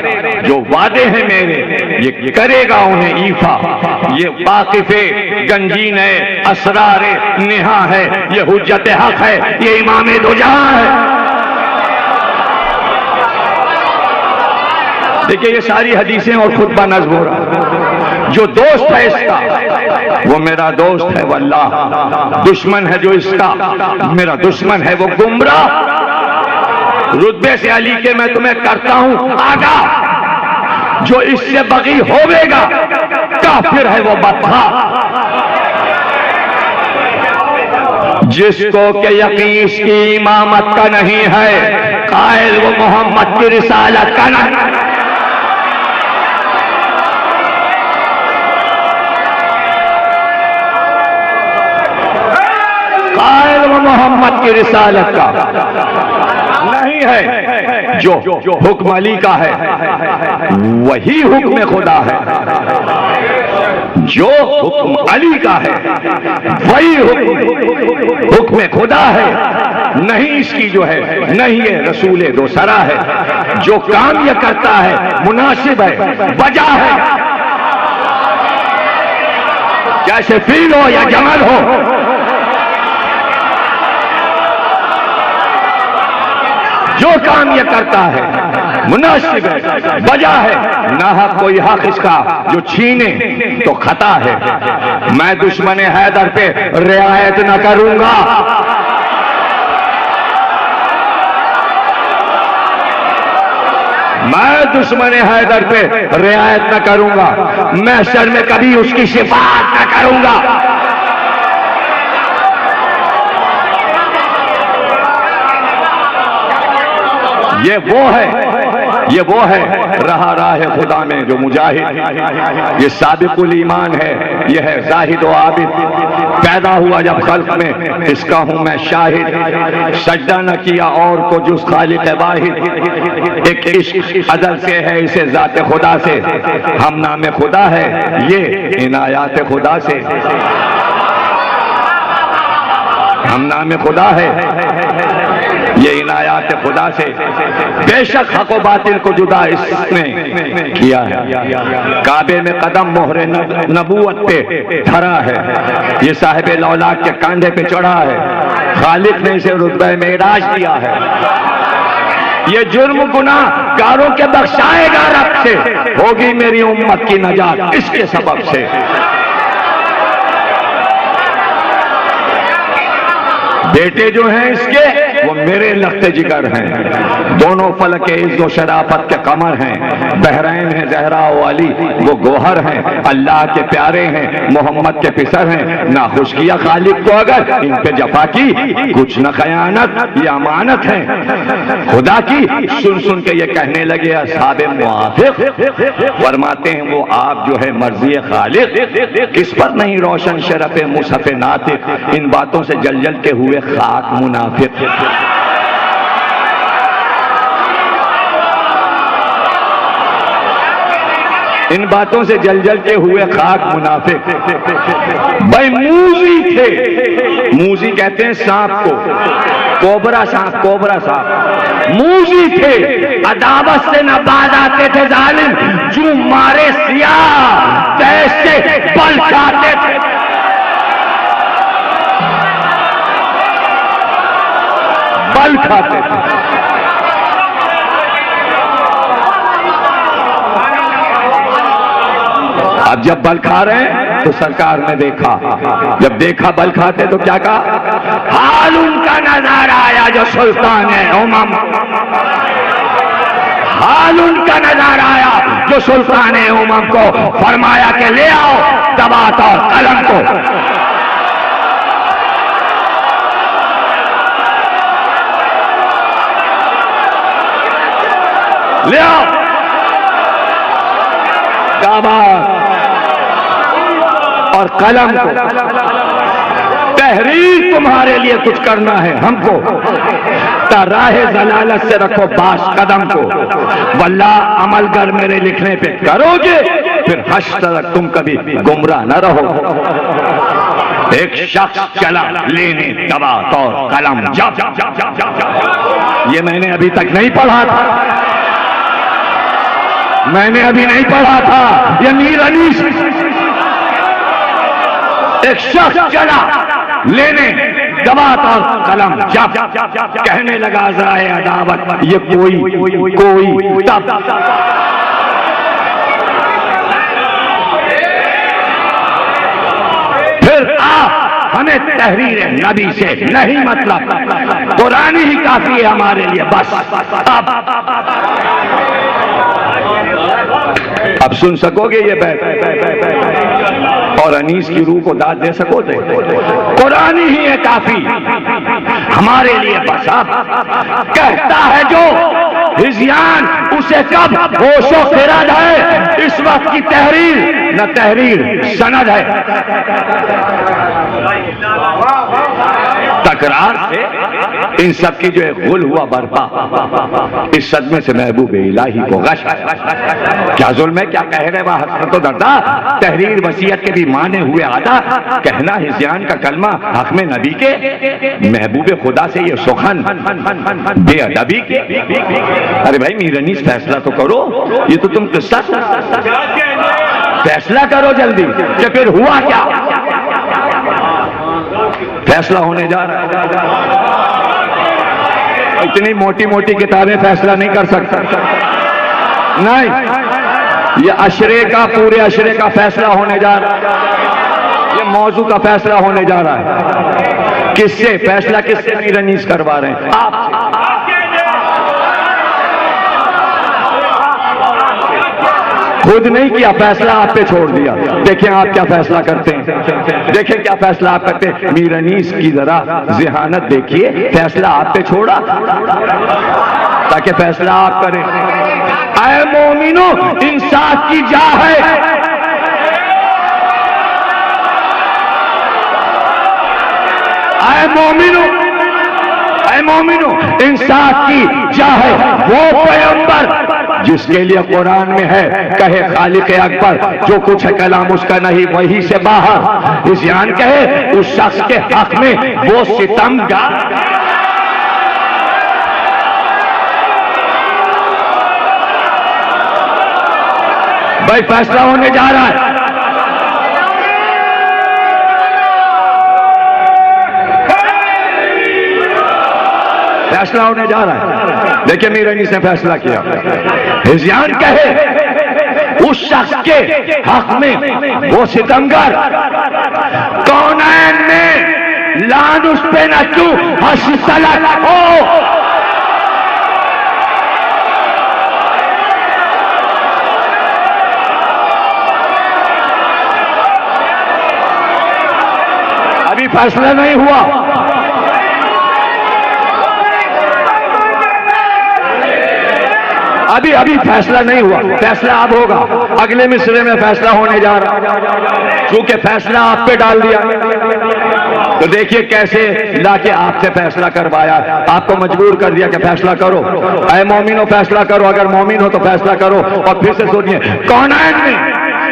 जो वादे हैं मेरे ये करेगा उन्हें ईफा। ये वाकिफे गंजीन है, असरारे निहा है, ये हुज्जत हक है, ये इमाम दुजहां है। देखिए ये सारी हदीसें और खुतबा नज़्म हो रहा। जो दोस्त है इसका वो मेरा दोस्त है वल्लाह, दुश्मन है जो इसका मेरा दुश्मन है वो गुमराह। रुतबे से अली के मैं तुम्हें करता हूं आगाह, जो इससे बगी होवेगा काफिर है वो बदखा। जिसको के यकीन इसकी इमामत का नहीं है, कायल वो मोहम्मद की रिसालत का नहीं। कायल वो मोहम्मद की रिसालत का नहीं है। जो हुक्म अली का है वही हुक्म खुदा है। जो हुक्म अली का है वही हुक्म खुदा है। नहीं इसकी जो है नहीं ये रसूल दोसरा है। जो काम ये करता है मुनासिब है, वजह है। चाहे फील हो या जमल हो, जो काम ये करता है मुनासिब है, वजह है, ना हक कोई हक इसका जो छीने तो खता है। मैं दुश्मन हैदर पे रियायत न करूंगा। मैं दुश्मन हैदर पे रियायत न करूंगा। मैं शर में कभी उसकी शिफात न करूंगा। ये वो है रहा राह खुदा में जो मुजाहिद। ये साबिकुल ईमान है, ये है जाहिद व आबिद। पैदा हुआ जब खल्क में, इसका हूं मैं शाहिद। सजदा न किया और को जुस खालिक वाहिद। एक इश्क अदल से है, इसे जाते खुदा से। हम नाम खुदा है, ये इनायात खुदा से। हम नाम खुदा है, ये इनायात खुदा से। बेशक हक व बातिल को जुदा इसने किया है। काबे में कदम मोहरे नबूवत पे धरा है। ये साहिब लौलाक के कांधे पे चढ़ा है। खालिक ने इसे रुतबे मेराज दिया है। ये जुर्म गुनाह गारों के बख्शाएगा रब से। होगी मेरी उम्मत की नजात इसके सबब से। बेटे जो हैं इसके वो मेरे लख्ते जिगर हैं। दोनों फलक इज़्ज़ो शराफत के कमर हैं। बहरैन है जहरा वाली, वो गोहर हैं। अल्लाह के प्यारे हैं, मोहम्मद के पिसर हैं। ना खुश किया खालिक को अगर इन पे जफा की, कुछ न खयानत ये अमानत है खुदा की। सुन सुन के ये कहने लगे असहाबे मुआफिक। फरमाते हैं वो आप जो है मर्जी खालिक, किस पर नहीं रोशन शरफ़े मुसफ़े नातिक। इन बातों से जल जल के हुए खाक मुनाफिक। इन बातों से जल जल के हुए खाक मुनाफिक। भाई मूजी थे, मूजी कहते हैं सांप को, कोबरा सांप, कोबरा सांप। मूजी थे, अदावत से न बाज आते थे जालिम। जो मारे सियाह तैसे बल खाते थे। बल खाते थे। अब जब बल खा रहे हैं तो सरकार ने देखा, जब देखा बल खाते तो क्या कहा? हाल उनका नजर आया जो सुल्तान है उमम। हाल उनका नजर आया जो सुल्तान है उमम को। फरमाया कि ले आओ दबात और कलम को। ले आओ दाबात और कलम को। तहरीर तुम्हारे लिए कुछ करना है हमको। राहे जलालत से रखो बास कदम को। वल्लाह अमल कर मेरे लिखने पे करोगे, फिर हश्र तक तुम कभी गुमराह न रहो। एक शख्स चला लेने दबात और कलम। ये मैंने अभी तक नहीं पढ़ा था, मैंने अभी नहीं पढ़ा था। ये मीर अनीस। एक शख्स चला लेने दबात और कलम। जब कहने लगा ज़राए अदावत, ये कोई तब। फिर हमें तहरीर नबी से नहीं मतलब, कुरान ही काफी है हमारे लिए बस। अब सुन सकोगे ये बैत और अनीस की रूह को दाद दे सकोगे? कुरान ही है काफी हमारे लिए बस। अब कहता है जो हिज़यान उसे कब होशो खिरद है। इस वक्त की तहरीर न तहरीर सनद है। तकरार से इन सब की जो है गुल हुआ बर्पा। इस सदमे से महबूब इलाही को गश। क्या जुल्म है, क्या कह रहे वह हसरत तो दर्दा। तहरीर वसीयत के भी माने हुए आदा। कहना हिज़यान का कलमा हक में नबी के। महबूब खुदा से ये सुखन बेअदबी के। अरे भाई मीर अनीस फैसला तो करो। ये तो तुम किस्सा फैसला करो जल्दी कि फिर हुआ क्या। फैसला होने जा रहा है। इतनी मोटी मोटी किताबें फैसला नहीं कर सकता। नहीं, ये अशरे का, पूरे अशरे का फैसला होने जा रहा है। ये मौजू का फैसला होने जा रहा है। किससे फैसला, किससे मीर अनीस करवा रहे हैं? आपसे। खुद नहीं किया, फैसला आप पे छोड़ दिया। देखें आप क्या फैसला करते हैं, देखें क्या फैसला आप करते हैं। मीर अनीस की जरा ज़हानत देखिए, फैसला आप पे छोड़ा ताकि फैसला आप करें। ऐ मोमिनो, इंसाफ की जा है। ऐ मोमिनो, ऐ मोमिनो, इंसाफ की जा है। वो पैगंबर जिसके लिए कुरान में है, कहे खालिक अकबर, जो कुछ है कलाम उसका नहीं, वही से बाहर। इस जान कहे उस शख्स के हक में वो सितमगार। भाई फैसला होने जा रहा है। फैसला होने जा रहा है। देखिए मीर अनीस ने फैसला किया। हिज़यान कहे उस शख्स के हक में वो सितमगर, कौनैन में लान उस पे न क्यों हसलत हो। अभी फैसला नहीं हुआ। अभी फैसला नहीं हुआ, फैसला अब होगा। अगले मिसरे में फैसला होने जा रहा है। क्योंकि फैसला आप पे डाल दिया, तो देखिए कैसे लाके आपसे फैसला करवाया, आपको मजबूर कर दिया कि फैसला करो। ऐ मोमिनो, फैसला करो। अगर मोमिन हो तो फैसला करो। और फिर से सुनिए,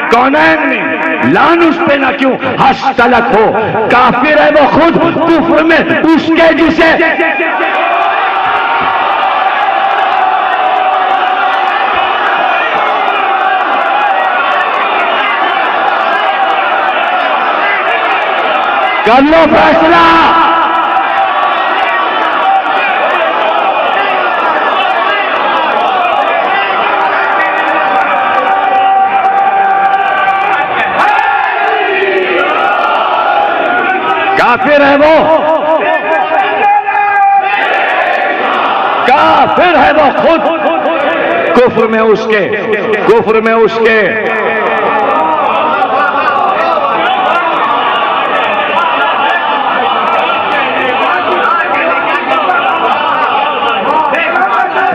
कौनैन में लान उस पे ना क्यों हसलत हो। काफिर है वो खुद कुफ्र में उसके जिसे कर लो फैसला। काफिर है वो, काफिर है वो खुद कुफ्र में उसके।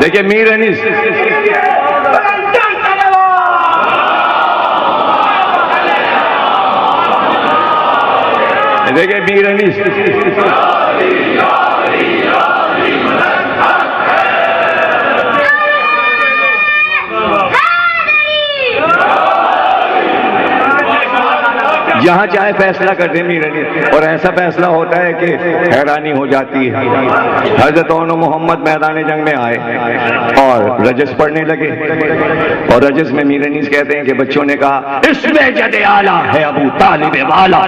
देखिए मीर अनीस, देखिए मीर अनीस जहां चाहे फैसला कर दे मीर अनीस। और ऐसा फैसला होता है कि हैरानी हो जाती है। हजरत ओनो मोहम्मद मैदान जंग में आए और रजस पढ़ने लगे। और रजस में मीर अनीस कहते हैं कि बच्चों ने कहा, इसमें जदे आला है अबू तालिब वाला।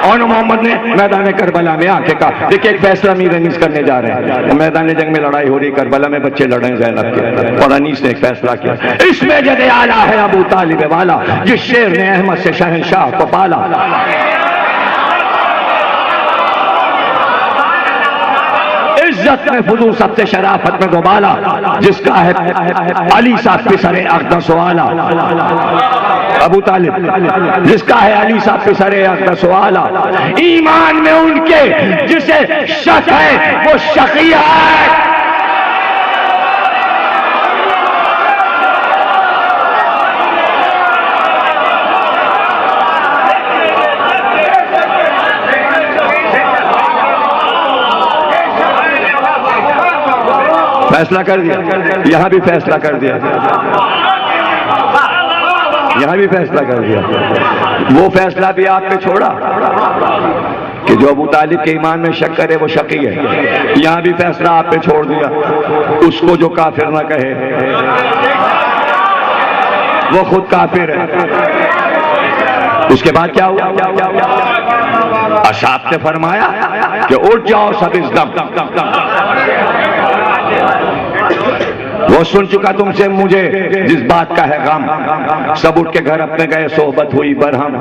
ओनो मोहम्मद ने मैदान करबला में आके कहा, देखिए एक फैसला मीर अनीस करने जा रहे हैं। मैदान जंग में लड़ाई हो रही, करबला में बच्चे लड़ रहे हैं ज़ैनब के। और अनीस ने एक फैसला किया, इसमें जदे आला है अबू तालिब वाला, जिस शेर ने अहमद से शहंशाह को पाला। इज्जत में फुजू सबसे शराफत में दोबाला, जिसका है अली साहब पे सरे अक़दस वाला। अबू तालिब जिसका है अली साहब पे सरे अक़दस वाला। ईमान में उनके जिसे शक है वो शक़िया है। फैसला कर दिया, यहां भी फैसला कर दिया, यहां भी फैसला कर दिया। वो फैसला भी आप पे छोड़ा कि जो अबू तालिब के ईमान में शक करे वो शकी है। यहां भी फैसला आप पे छोड़ दिया, उसको जो काफिर ना कहे वो खुद काफिर है। उसके बाद क्या हुआ? अशाब ने फरमाया कि उठ जाओ सब इस दम, वो सुन चुका तुमसे मुझे जिस बात का है गम, सब उठ के घर अपने गए, सोहबत हुई बरहम,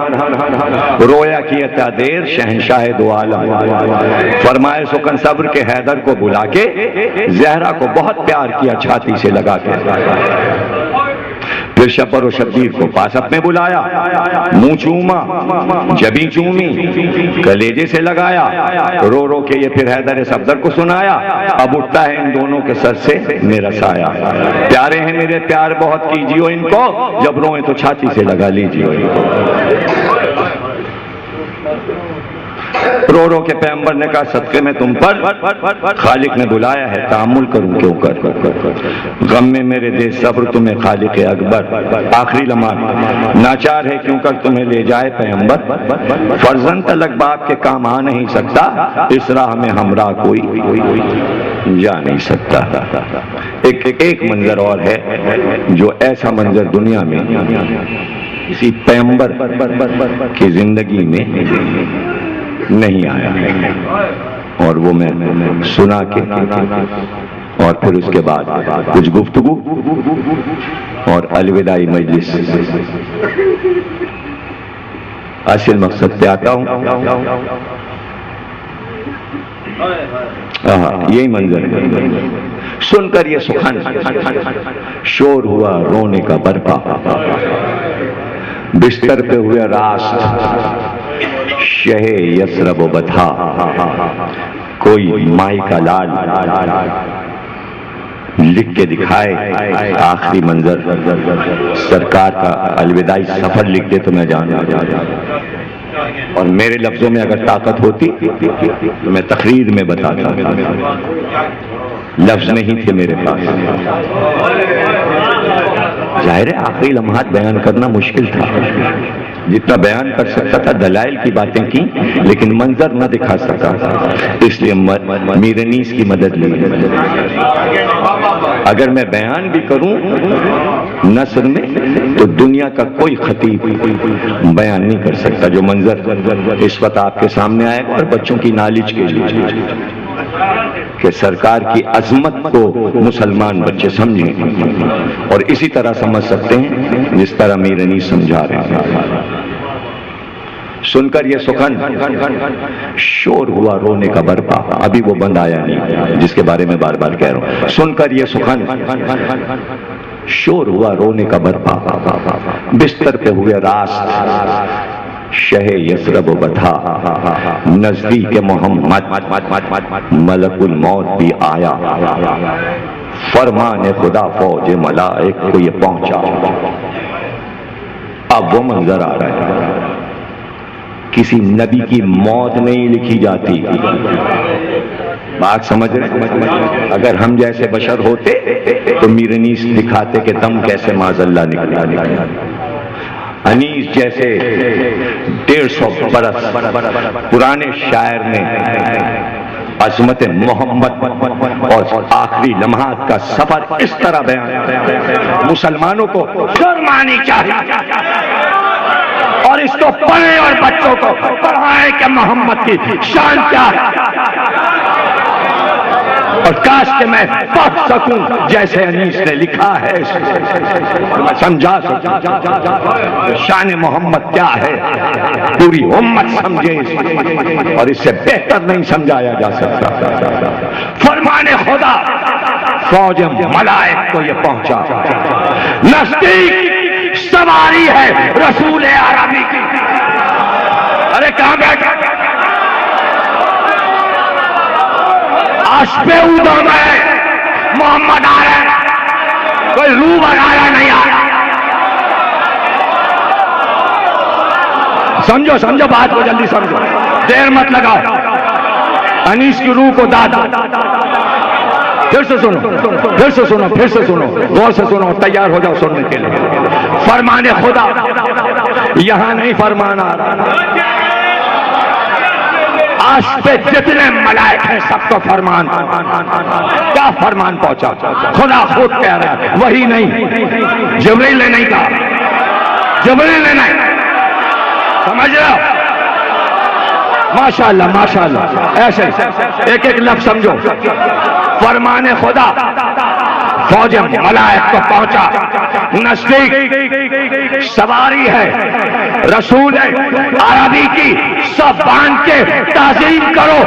रोया किया था देर शहंशाह दो आलम। फरमाए सुकन सब्र के हैदर को बुला के जहरा को बहुत प्यार किया छाती से लगा के। फिर शब्बर और शब्बीर को पास अपने बुलाया, मुंह चूमा, जबी चूमी, कलेजे से लगाया, रो रो के ये फिर हैदर सफदर को सुनाया। अब उठता है इन दोनों के सर से मेरा साया, प्यारे हैं मेरे प्यार बहुत कीजिए इनको, जब रोए तो छाती से लगा लीजिए इनको। रो रो के पैगंबर ने कहा सदके में तुम पर खालिक ने बुलाया है, तामुल करूं क्यों कर, गम में मेरे दे सब्र तुम्हें खालिक अकबर, आखिरी लम्हा नाचार है क्यों कर तुम्हें ले जाए पैगंबर, फर्जन तलक बाप के काम आ नहीं सकता, इस राह में हमरा कोई जा नहीं सकता। एक मंजर और है जो ऐसा मंजर दुनिया में किसी पैगंबर की जिंदगी में नहीं आया, और वो मैं सुना के और फिर उसके बाद कुछ गुफ्तगू और अलविदाई मजलिस, असल मकसद पे आता हूं। यही मंजर है। सुनकर ये सुखन शोर हुआ रोने का बरपा, बिस्तर पे हुए रास्त शहे यसरब बथा, कोई माई का लाल लिख के दिखाए आखिरी मंजर, सरकार का अलविदाई सफर लिख दे तो मैं जान, और मेरे लफ्जों में अगर ताकत होती तो मैं तकरीर में बताता, लफ्ज नहीं थे मेरे पास। जाहिर है आखिरी लम्हात बयान करना मुश्किल था, जितना बयान कर सकता था दलाइल की बातें की, लेकिन मंजर न दिखा सका, इसलिए मीरनीस की मदद ली। अगर मैं बयान भी करूं नस्र में तो दुनिया का कोई खतीब बयान नहीं कर सकता जो मंजर इस वक्त आपके सामने आएगा, और बच्चों की नॉलेज के लिए कि सरकार की अजमत को मुसलमान बच्चे समझें, और इसी तरह समझ सकते हैं जिस तरह मीरनीस समझा रहे हैं। सुनकर ये सुखन शोर हुआ रोने का बरपा, अभी वो बंद आया नहीं जिसके बारे में बार बार कह रहा हूं। सुनकर ये सुखन शोर हुआ रोने का बरपा, बिस्तर पे हुए रास्त शहे यसरब बथा, नजदीक मोहम्मद मलकुल मौत भी आया, फरमान खुदा फौज मलाइक को ये पहुंचा। अब वो मंजर आ रहा है, किसी नबी की मौत नहीं लिखी जाती, बात समझ रहे? अगर हम जैसे बशर होते तो मीरनीस दिखाते कि दम कैसे माजल्ला निकला। अनीस जैसे 150 बरस पुराने शायर ने अजमत मोहम्मद और आखिरी लम्हात का सफर इस तरह बयान, मुसलमानों को शर्म आनी चाहिए और इसको पढ़े और बच्चों को पढ़ाएं कि मोहम्मद की शान क्या है, और काश के मैं पढ़ सकूं जैसे अनीस ने लिखा है, मैं समझा सकूं शान मोहम्मद क्या है, पूरी उम्मत समझे, और इससे बेहतर नहीं समझाया जा सकता। फरमाने खुदा फौज मलाइक को ये पहुंचा, नजदीक सवारी है रसूल आरामी की। अरे कहां बैठा? आशपे उदम है, मोहम्मद आ रहा है, कोई रूह बनाया नहीं आ रहा। समझो समझो बात को, जल्दी समझो, देर मत लगाओ। अनीस की रूह को दादा, फिर से सुनो, फिर से सुनो, फिर से सुनो, गौर से सुनो, तैयार हो जाओ सुनने के लिए। फरमाने खुदा यहां नहीं फरमान आ रहा, आज पे जितने मलाइक हैं सबको फरमान, क्या फरमान पहुंचा? खुदा खुद कह रहा है, वही नहीं, जिब्रील ने नहीं कहा, जिब्रील ने नहीं, समझ रहे हो? माशाअल्लाह माशाअल्लाह, ऐसे एक एक लफ्ज समझो। फरमाने खुदा फौज मलाइक को पहुंचा, नजदीक सवारी है, रसूल है अरबी की, सब बांध के ताज़ीम करो।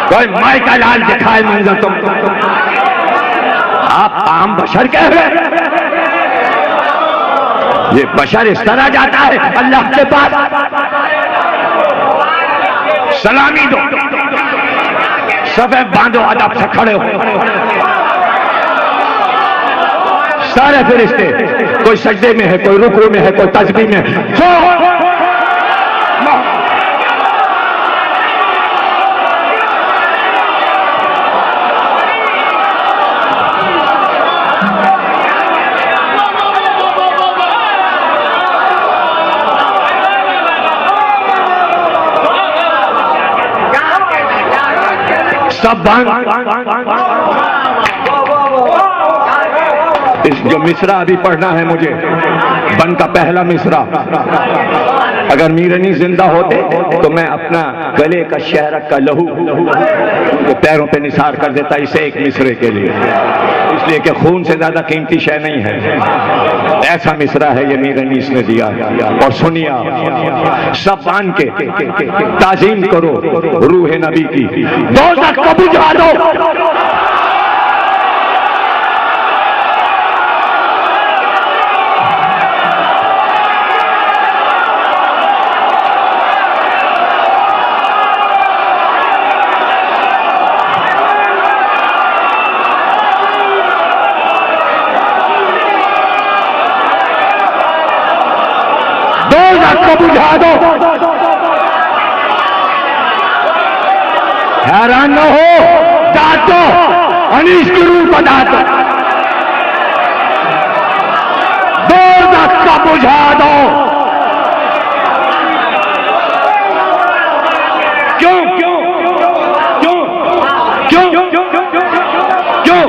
कोई माई का लाल दिखाए मंजर तुम, आप आम बशर कह रहे, ये बशर इस तरह जाता है अल्लाह के पास? सलामी दो, सफे बांधो, अदब से खड़े हो। सारे फरिश्ते, कोई सजदे में है, कोई रुकू में है, कोई तस्बीह में है। सब बांध, इस जो मिसरा अभी पढ़ना है मुझे, बन का पहला मिसरा, अगर मीरनी जिंदा होते तो मैं अपना गले का शहरक का लहू तो पैरों पे निसार कर देता इसे एक मिसरे के लिए, इसलिए कि खून से ज्यादा कीमती शय नहीं है। ऐसा मिसरा है ये मीरनी ने दिया। और सुनिया, सब बांध के ताजीम करो रूह नबी की, दोज़ख को बुझा दो। बुझा दो, हैरान न हो, डांटो, अनीश की रूह को डांटो, दोज़ख को बुझा दो। क्यों क्यों क्यों क्यों क्यों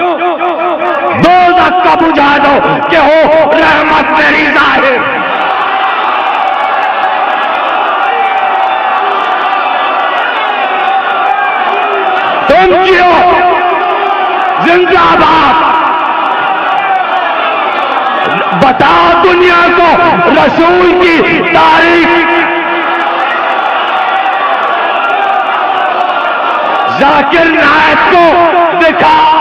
दोज़ख को बुझा दो कि हो रहमत मेरी जाहिर। तुम जियो, जिंदाबाद, बताओ दुनिया को रसूल की तारीफ। जाकिर नायक को दिखाओ,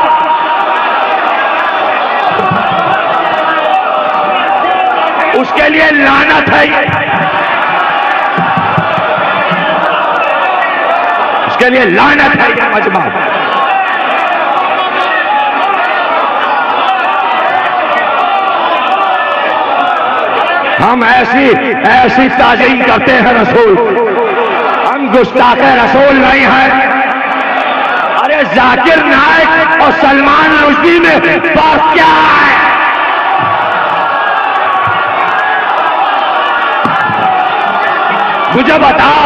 उसके लिए लानत है, उसके लिए लानत है यह मजमा। हम ऐसी ताज़ीम करते हैं रसूल, हम गुस्ताख रसूल नहीं है। अरे जाकिर नायक और सलमान रुश्दी में फर्क क्या है? मुझे बताओ।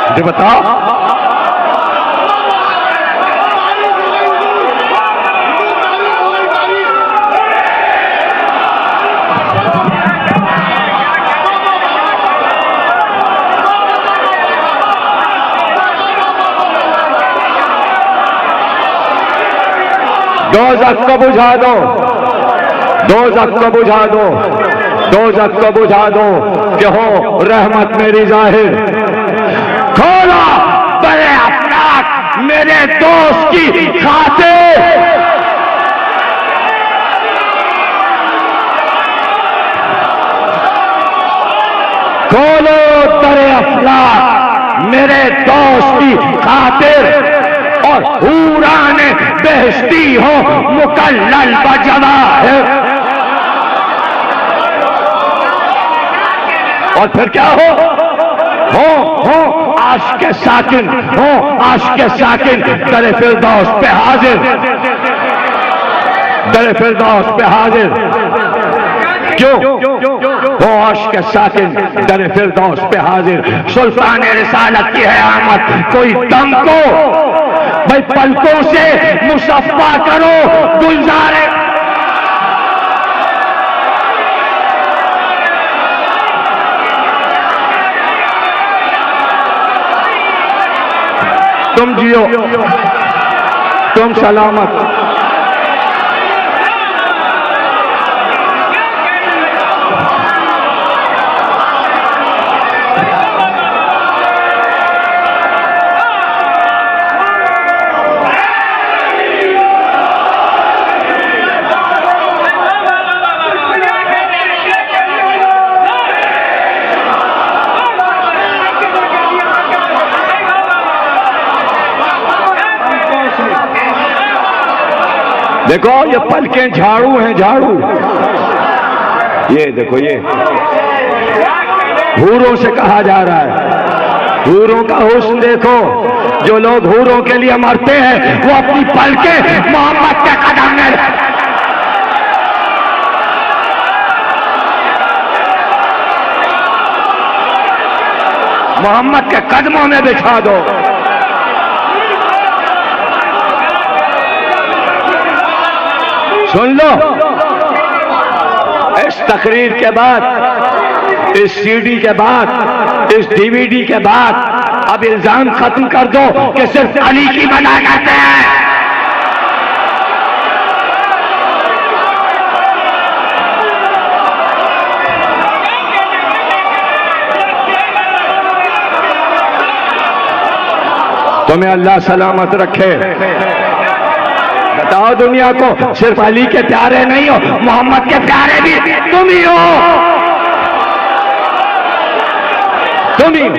मुझे बताओ। दोज़ख को बुझा दो, दोज़ख को बुझा दो, दोज़ख को बुझा दो कि हो रहमत मेरी जाहिर। खोलो बड़े अफलाक मेरे दोस्त की खातिर। खोलो बड़े अफलाक मेरे दोस्त की खातिर, और हूरान बेहश्ती हो मुकल्लल बजवाहिर। और फिर क्या हो आशिक़े साकिन, हो आशिक़े साकिन दर फिरदौस पे हाजिर, दर फिरदौस पे हाजिर। जो होश के साकिन दर फिरदौस पे हाजिर, सुल्तान रिसालत की है आमद, कोई दम को भाई पलकों से मुसफ्फा करो गुलजारे। तुम जियो, तुम सलामत। देखो ये पलकें झाड़ू हैं, झाड़ू। ये देखो, ये हूरों से कहा जा रहा है, हूरों का हुस्न देखो। जो लोग हूरों के लिए मरते हैं वो अपनी पलकें मोहम्मद के कदम में, मोहम्मद के कदमों में बिछा दो। सुन लो, इस तकरीर के बाद, इस सीडी के बाद, इस डीवीडी के बाद अब इल्जाम खत्म कर दो कि सिर्फ अली की मना करते हैं। तुम्हें अल्लाह सलामत रखे। बताओ दुनिया को, सिर्फ अली के प्यारे नहीं हो, मोहम्मद के प्यारे भी तुम ही हो, तुम ही।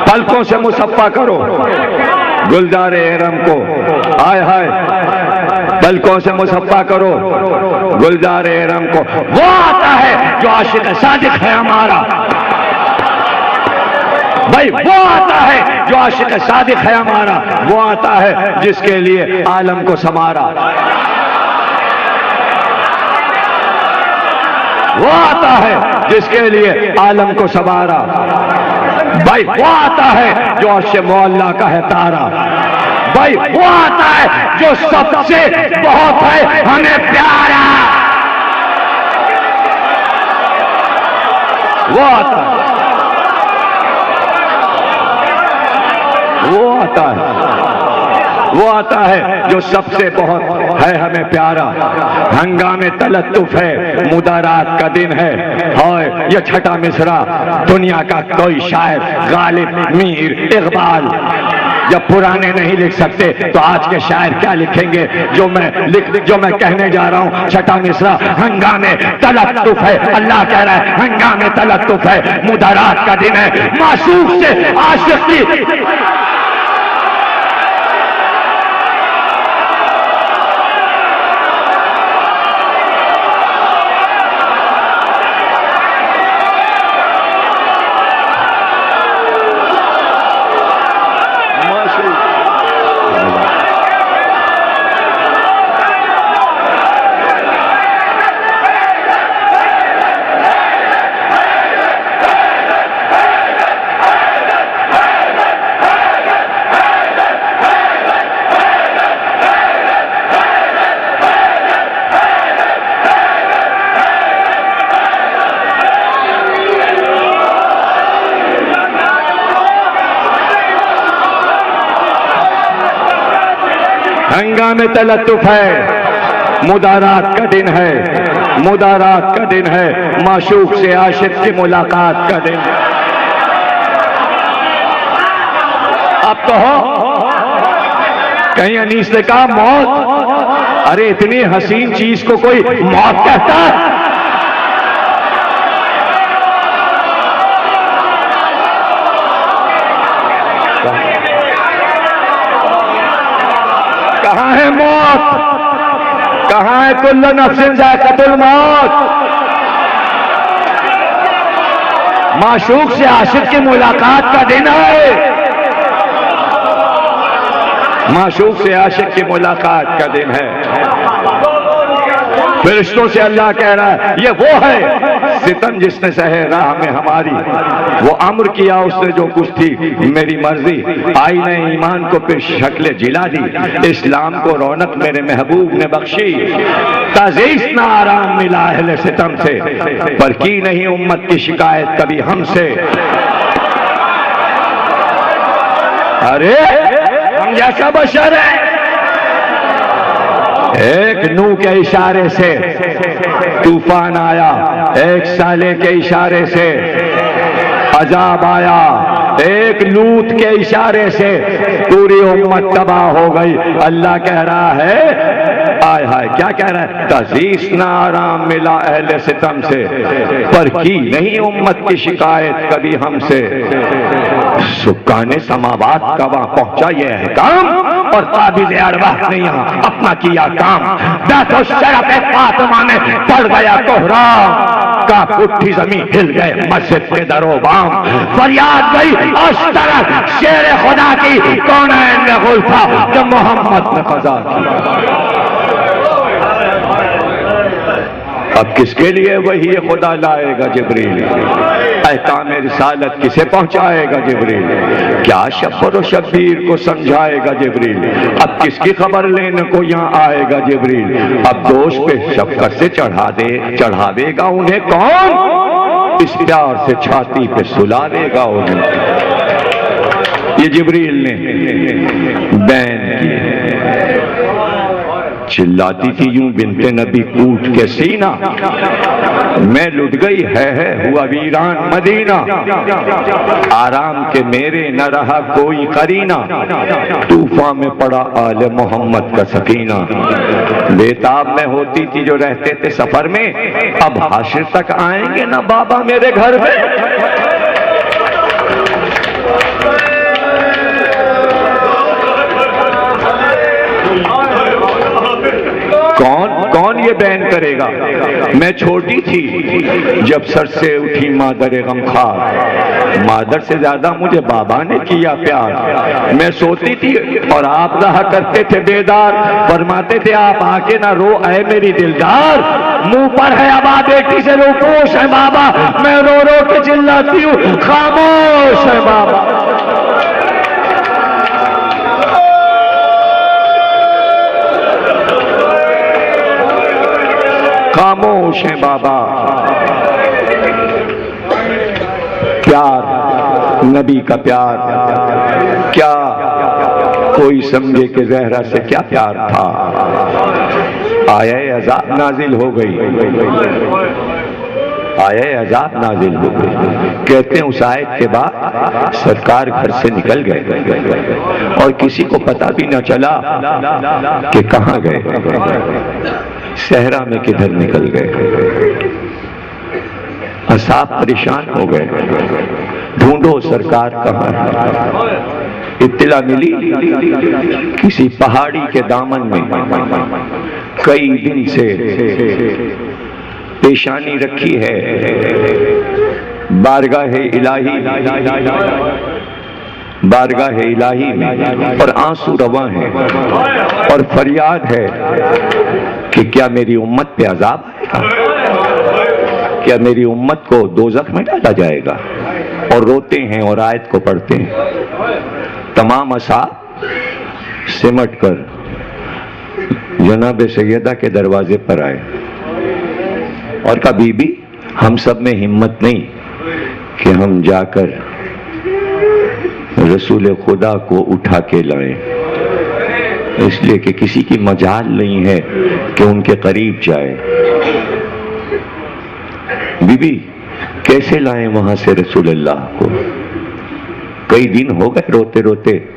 पलकों से मुसफ्फा करो गुलजारे एरम को, हाय हाय। पलकों से मुसफ्फा करो गुलजारे एरम को। वो आता है जो आशिक सादिक है हमारा, भाई वो आता है जो आशिक सादिक है हमारा। वो आता है जिसके लिए आलम को संवारा, वो आता है जिसके लिए आलम को संवारा। भाई वो आता है जो अर्श मौला का है तारा। भाई वो आता है जो सबसे बहुत है हमें प्यारा। वो आता है, वो आता है, वो आता है जो सबसे बहुत है हमें प्यारा। हंगामे तलत्तुफ है, मुदारात का दिन है। हाय ये छठा मिसरा दुनिया का कोई शायर, गालिब, मीर, इकबाल जब पुराने नहीं लिख सकते तो आज के शायर क्या लिखेंगे। जो मैं कहने जा रहा हूं, छठा मिसरा हंगामे तलत्तुफ है। अल्लाह कह रहा है हंगामे तलत्तुफ है, मुदारात का दिन है। मासूक से आशिक की हंगामे तलत्तुफ है, मुदारात का दिन है, मुदारात का दिन है। माशूक से आशिक की मुलाकात का दिन। अब कहो, कहीं अनीस ने कहा मौत, अरे इतनी हसीन चीज को कोई मौत कहता है? कहाँ है मौत? कहाँ है कुल्लु नफ्सिन ज़ाइक़तुल मौत? माशूक से आशिक की मुलाकात का दिन है। माशूक से आशिक की मुलाकात का दिन है। फरिश्तों से अल्लाह कह रहा है ये वो है सितम जिसने सहे राह में हमारी, वो अम्र किया उसने जो कुछ थी मेरी मर्जी, आई ने ईमान को फिर शक्ल जिला दी, इस्लाम को रौनक मेरे महबूब ने बख्शी, ताज़ीज़ ना आराम मिला अहले सितम से, पर की नहीं उम्मत की शिकायत कभी हमसे। अरे हम जैसा बशर है, एक नूह के इशारे से तूफान आया, एक साले के इशारे से अजाब आया, एक लूत के इशारे से पूरी उम्मत तबाह हो गई। अल्लाह कह रहा है आय हाय, क्या कह रहा है, तज़ीज़ ना आराम मिला अहले सितम से, पर की नहीं उम्मत की शिकायत कभी हमसे। सुकाने समावात का वहां पहुंचा ये है काम, और काबिल अरवाह ने यहाँ अपना किया काम। बैठो शरफ फातिमा में पड़ गया कोहराम, का उठी जमीन हिल गए मस्जिद के दरोबाम, फरियाद गई अश्तरक शेर खुदा की, कौनैन में गुल था जब मोहम्मद ने क़ज़ा की। अब किसके लिए वही खुदा लाएगा जिब्रील, अहकाम रिसालत किसे पहुंचाएगा जिब्रील, क्या शफ़र और शब्बीर को समझाएगा जिब्रील, अब किसकी खबर लेने को यहाँ आएगा जिब्रील, अब दोष पे शफ़क़त से चढ़ावेगा उन्हें कौन, इस प्यार से छाती पे सुलावेगा उन्हें। ये जिब्रील ने बैन की। चिल्लाती थी यूं बिनते नबी कूट के सीना, मैं लुट गई है हुआ वीरान मदीना, आराम के मेरे न रहा कोई करीना, तूफान में पड़ा आले मोहम्मद का सकीना, बेताब में होती थी जो रहते थे सफर में, अब हाशिर तक आएंगे ना बाबा मेरे घर में। कौन ये बैन करेगा। मैं छोटी थी जब सर से उठी मादर गमखार, मादर से ज्यादा मुझे बाबा ने किया प्यार, मैं सोती थी और आप रहा करते थे बेदार, फरमाते थे आप आके ना रो ऐ मेरी दिलदार, मुंह पर है अबा बेटी से रोपोश है बाबा, मैं रो रो के चिल्लाती हूँ खामोश है बाबा। खामोश है बाबा। प्यार नबी का प्यार क्या कोई समझे कि ज़हरा से क्या प्यार था। आया अज़ाब नाजिल हो गई, आया अज़ाब नाजिल हो गई। कहते हैं उस आयत के बाद सरकार घर से निकल गए और किसी को पता भी न चला कि कहाँ गए, सहरा में किधर निकल गए। असाब परेशान हो गए, ढूंढो सरकार कहाँ है। इत्तला मिली किसी पहाड़ी के दामन में कई दिन से पेशानी रखी है, बारगाह इलाही में, और आंसू रवा है और फरियाद है कि क्या मेरी उम्मत पे अजाब आएगा, क्या मेरी उम्मत को दोज़ख में डाला जाएगा। और रोते हैं और आयत को पढ़ते हैं। तमाम असहाब सिमट कर जनाब सैयदा के दरवाजे पर आए और कहा बीबी हम सब में हिम्मत नहीं कि हम जाकर रसूल खुदा को उठा के लाएं, इसलिए कि किसी की मजाल नहीं है कि उनके करीब जाए। बीबी कैसे लाएं वहां से रसूलुल्लाह को। कई दिन हो गए रोते रोते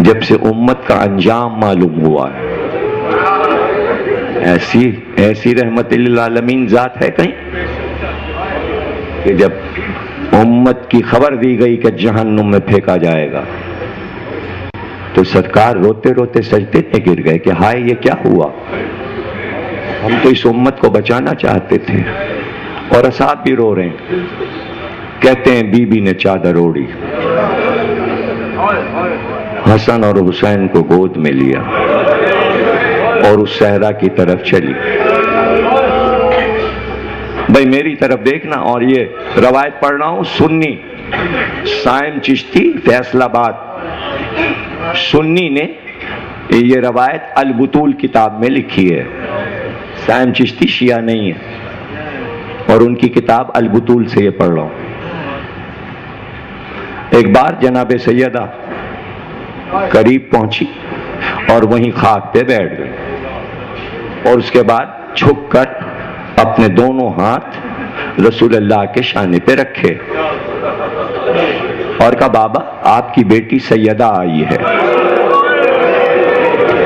जब से उम्मत का अंजाम मालूम हुआ है। ऐसी रहमतुल आलमीन जात है कहीं कि जब उम्मत की खबर दी गई कि जहन्नुम में फेंका जाएगा तो सरकार रोते रोते सजदे में गिर गए कि हाय ये क्या हुआ, हम तो इस उम्मत को बचाना चाहते थे। और असहाब भी रो रहे हैं कहते हैं बीबी ने चादर ओढ़ी, हसन और हुसैन को गोद में लिया और उस सहरा की तरफ चली। भाई मेरी तरफ देखना, और ये रवायत पढ़ रहा हूं सुन्नी साइम चिश्ती फैसलाबाद, सुन्नी ने ये रवायत अल बुतूल किताब में लिखी है। साइम चिश्ती शिया नहीं है और उनकी किताब अल बुतूल से ये पढ़ रहा हूं। एक बार जनाब सैयदा करीब पहुंची और वहीं खाक पे बैठ गई और उसके बाद झुककर अपने दोनों हाथ रसूलुल्लाह के शाने पे रखे और कहा, बाबा आपकी बेटी सैयदा आई है।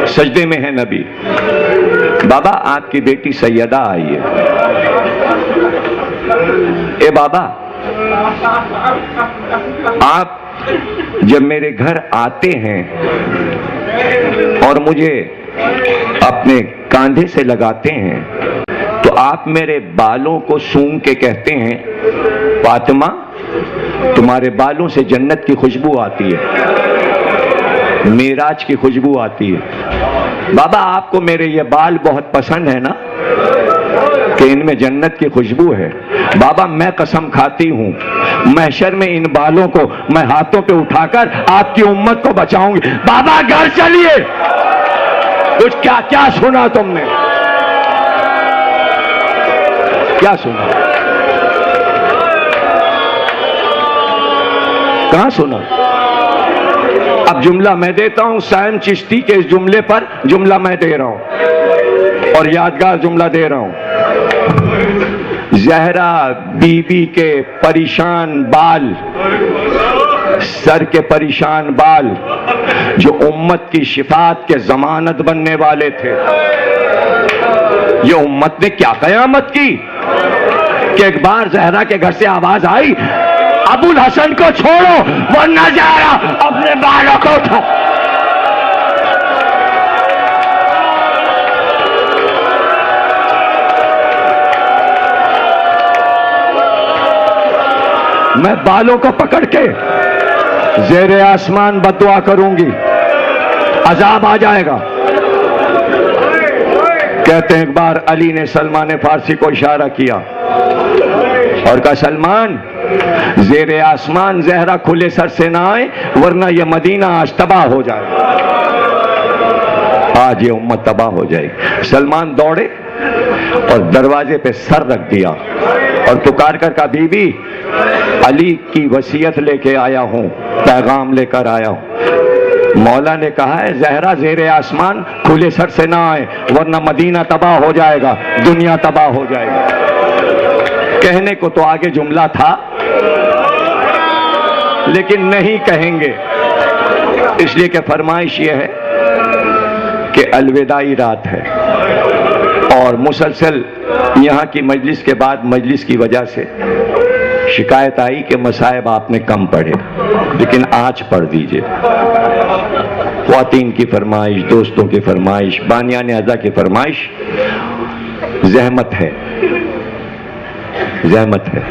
सजदे में है नबी, बाबा आपकी बेटी सैयदा आई है। ए बाबा, आप जब मेरे घर आते हैं और मुझे अपने कांधे से लगाते हैं तो आप मेरे बालों को सूंघ के कहते हैं, फातिमा तुम्हारे बालों से जन्नत की खुशबू आती है, मेराज की खुशबू आती है। बाबा आपको मेरे ये बाल बहुत पसंद है ना कि इनमें जन्नत की खुशबू है। बाबा मैं कसम खाती हूं महशर में इन बालों को मैं हाथों पे उठाकर आपकी उम्मत को बचाऊंगी। बाबा घर चलिए। कुछ क्या क्या सुना तुमने, क्या सुना, कहां सुना? अब जुमला मैं देता हूं, साइम चिश्ती के इस जुमले पर जुमला मैं दे रहा हूं और यादगार जुमला दे रहा हूं। ज़हरा बीबी के परेशान बाल, सर के परेशान बाल जो उम्मत की शिफात के जमानत बनने वाले थे, ये उम्मत ने क्या कयामत की कि एक बार ज़हरा के घर से आवाज आई, अबुल हसन को छोड़ो वरना ज़हरा अपने बालों को उठा। मैं बालों को पकड़ के ज़ेरे आसमान बद्दुआ करूंगी, अजाब आ जाएगा। कहते हैं एक बार अली ने सलमान फारसी को इशारा किया और कहा, सलमान ज़ेरे आसमान ज़हरा खुले सर से ना आए वरना यह मदीना आज तबाह हो जाए, आज ये उम्मत तबाह हो जाएगी। सलमान दौड़े और दरवाजे पे सर रख दिया और पुकार कर कहा, बीबी अली की वसीयत लेके आया हूं, पैगाम लेकर आया हूं। मौला ने कहा है ज़हरा ज़ेरे आसमान खुले सर से ना आए वरना मदीना तबाह हो जाएगा, दुनिया तबाह हो जाएगी। कहने को तो आगे जुमला था लेकिन नहीं कहेंगे, इसलिए कि फरमाइश ये है कि अलविदाई रात है और मुसलसल यहाँ की मजलिस के बाद मजलिस की वजह से शिकायत आई कि मसाइब आपने कम पढ़े, लेकिन आज पढ़ दीजिए। ख्वातीन की फरमाइश, दोस्तों की फरमाइश, बानियान अज़ा की फरमाइश, ज़हमत है, ज़हमत है।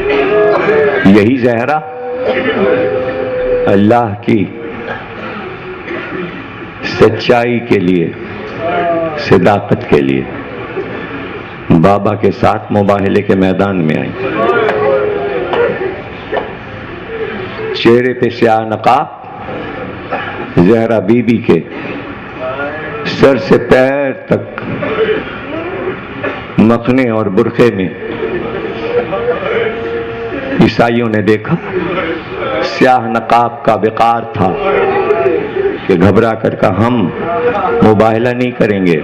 यही ज़हरा अल्लाह की सच्चाई के लिए, सदाकत के लिए बाबा के साथ मुबाहले के मैदान में आई। चेहरे पे स्याह नकाब, ज़हरा बीबी के सर से पैर तक मखने और बुरखे में। ईसाइयों ने देखा स्याह नकाब का विकार था कि घबरा कर कहा, हम मुबाहला नहीं करेंगे,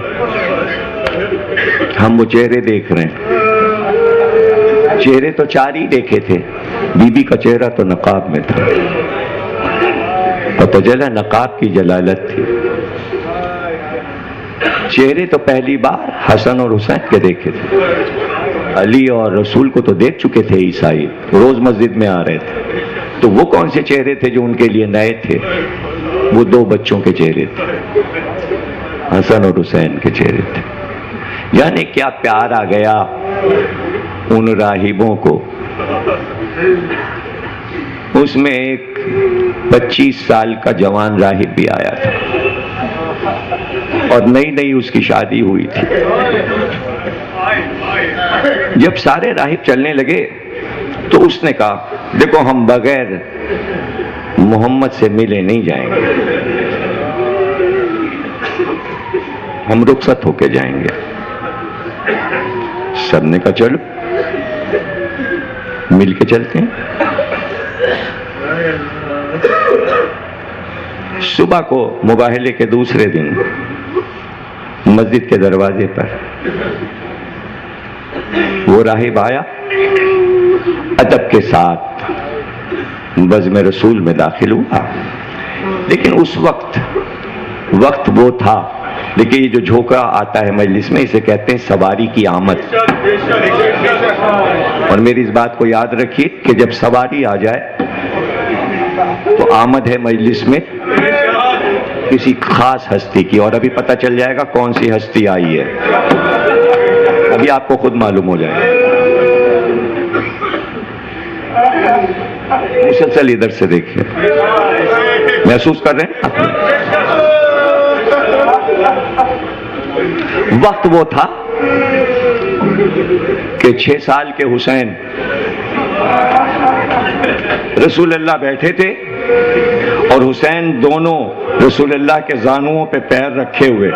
हम वो चेहरे देख रहे हैं। चेहरे तो चार ही देखे थे, बीबी का चेहरा तो नकाब में था, पता चला नकाब की जलालत थी। चेहरे तो पहली बार हसन और हुसैन के देखे थे, अली और रसूल को तो देख चुके थे ईसाई, रोज मस्जिद में आ रहे थे, तो वो कौन से चेहरे थे जो उनके लिए नए थे? वो दो बच्चों के चेहरे थे, हसन और हुसैन के चेहरे थे। यानी क्या प्यार आ गया उन राहिबों को उसमें एक 25 साल का जवान राहिब भी आया था और नई नई उसकी शादी हुई थी। जब सारे राहिब चलने लगे तो उसने कहा, देखो हम बगैर मोहम्मद से मिले नहीं जाएंगे, हम रुखसत होके जाएंगे। सबने कहा चलो मिलके चलते हैं। सुबह को मुबाहले के दूसरे दिन मस्जिद के दरवाजे पर वो राहिब आया, अदब के साथ बज़्म रसूल में दाखिल हुआ। लेकिन उस वक्त वो था, देखिए ये जो झोंका आता है मजलिस में, इसे कहते हैं सवारी की आमद। और मेरी इस बात को याद रखिए कि जब सवारी आ जाए तो आमद है मजलिस में किसी खास हस्ती की, और अभी पता चल जाएगा कौन सी हस्ती आई है, अभी आपको खुद मालूम हो जाएगा। मुसलसल इधर से देखिए, महसूस कर रहे हैं? वक्त वो था कि 6 साल के हुसैन रसूलुल्लाह बैठे थे और हुसैन दोनों रसूलुल्लाह के जानुओं पे पैर रखे हुए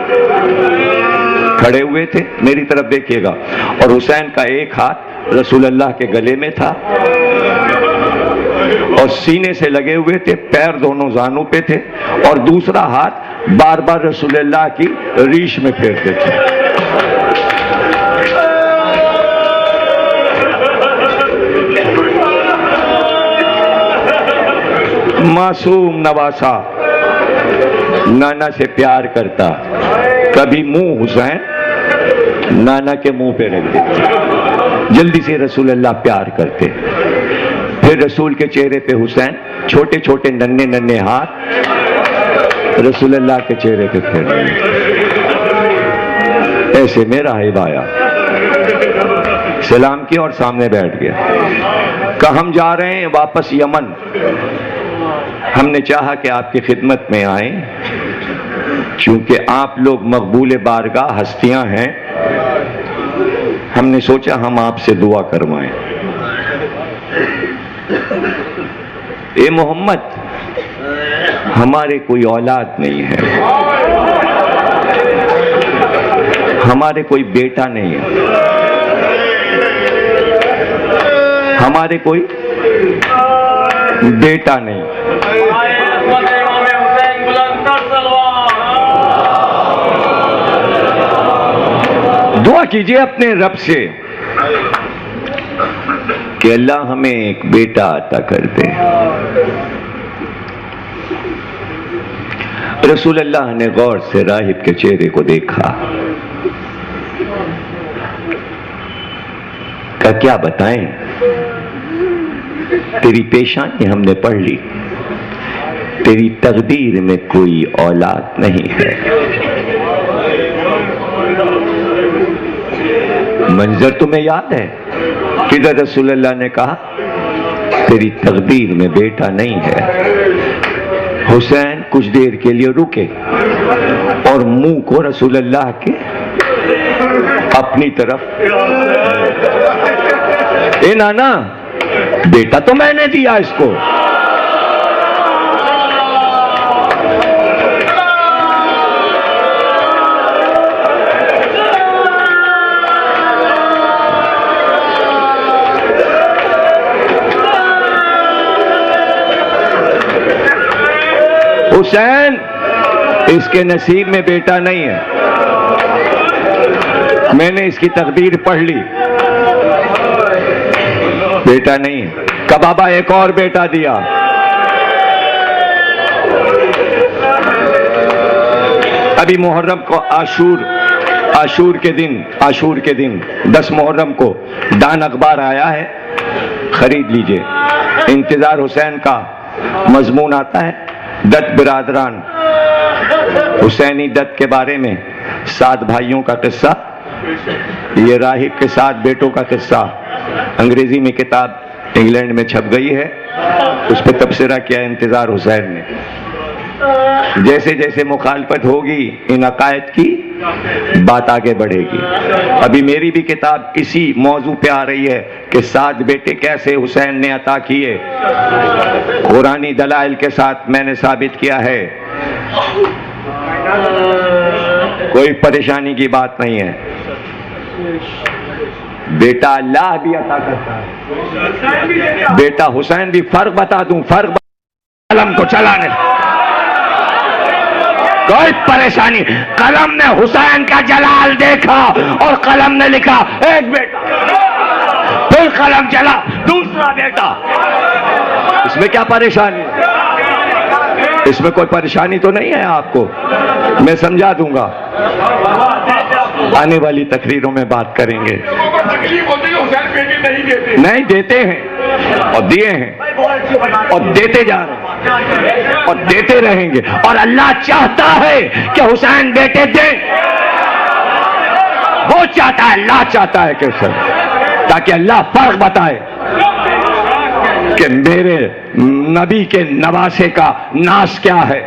खड़े हुए थे। मेरी तरफ देखिएगा। और हुसैन का एक हाथ रसूलुल्लाह के गले में था और सीने से लगे हुए थे, पैर दोनों जानू पे थे, और दूसरा हाथ बार बार रसूलुल्लाह की रीश में फेरते थे। मासूम नवासा नाना से प्यार करता, कभी मुंह हुसैन नाना के मुंह पे रख देते, जल्दी से रसूलुल्लाह प्यार करते। फिर रसूल के चेहरे पे हुसैन छोटे छोटे नन्हे नन्हे हाथ रसूलुल्लाह के चेहरे पे फेर रहे। ऐसे में राहिब आया, सलाम किया और सामने बैठ गया। कहा हम जा रहे हैं वापस यमन, हमने चाहा कि आपकी खिदमत में आए, क्योंकि आप लोग मकबूल बारगाह हस्तियां हैं, हमने सोचा हम आपसे दुआ करवाएं। ए मोहम्मद, हमारे कोई औलाद नहीं है, हमारे कोई बेटा नहीं है, हमारे कोई बेटा नहीं। दुआ कीजिए अपने रब से कि अल्लाह हमें एक बेटा अता कर दे। रसूलुल्लाह ने गौर से राहिब के चेहरे को देखा, का क्या बताएं, तेरी पेशानी हमने पढ़ ली, तेरी तकदीर में कोई औलाद नहीं है। मंजर तुम्हें याद है किधर रसूलुल्लाह ने कहा तेरी तकदीर में बेटा नहीं है। हुसैन कुछ देर के लिए रुके और मुंह को रसूलुल्लाह के अपनी तरफ, ए नाना, बेटा तो मैंने दिया इसको। हुसैन, इसके नसीब में बेटा नहीं है, मैंने इसकी तकदीर पढ़ ली, बेटा नहीं है। का बाबा एक और बेटा दिया। अभी मुहर्रम को आशूर के दिन 10 मुहर्रम को दान अखबार आया है, खरीद लीजिए। इंतजार हुसैन का मजमून आता है, दत्त बिरादरान, हुसैनी दत्त के बारे में 7 भाइयों का किस्सा, ये राहिब के 7 बेटों का किस्सा। अंग्रेजी में किताब इंग्लैंड में छप गई है, उस पर तबसरा किया इंतजार हुसैन ने। जैसे जैसे मुखालफत होगी इन अकायद की, बात आगे बढ़ेगी। अभी मेरी भी किताब इसी मौजू पे आ रही है कि 7 बेटे कैसे हुसैन ने अता किए। कुरानी दलाइल के साथ मैंने साबित किया है, कोई परेशानी की बात नहीं है। बेटा अल्लाह भी अता करता है, बेटा हुसैन भी। फर्क बता दूं, फर्क कलम को चलाने, कोई परेशानी। कलम ने हुसैन का जलाल देखा और कलम ने लिखा एक बेटा, फिर कलम चला दूसरा बेटा। इसमें क्या परेशानी? इसमें कोई परेशानी तो नहीं है आपको, मैं समझा दूंगा। आने वाली तकरीरों में बात करेंगे। नहीं देते हैं और दिए हैं और देते जा रहे हैं और देते रहेंगे, और अल्लाह चाहता है कि हुसैन बेटे दे। वो चाहता है, अल्लाह चाहता है कि सर, ताकि अल्लाह फर्क बताए कि मेरे नबी के नवासे का नाश क्या है।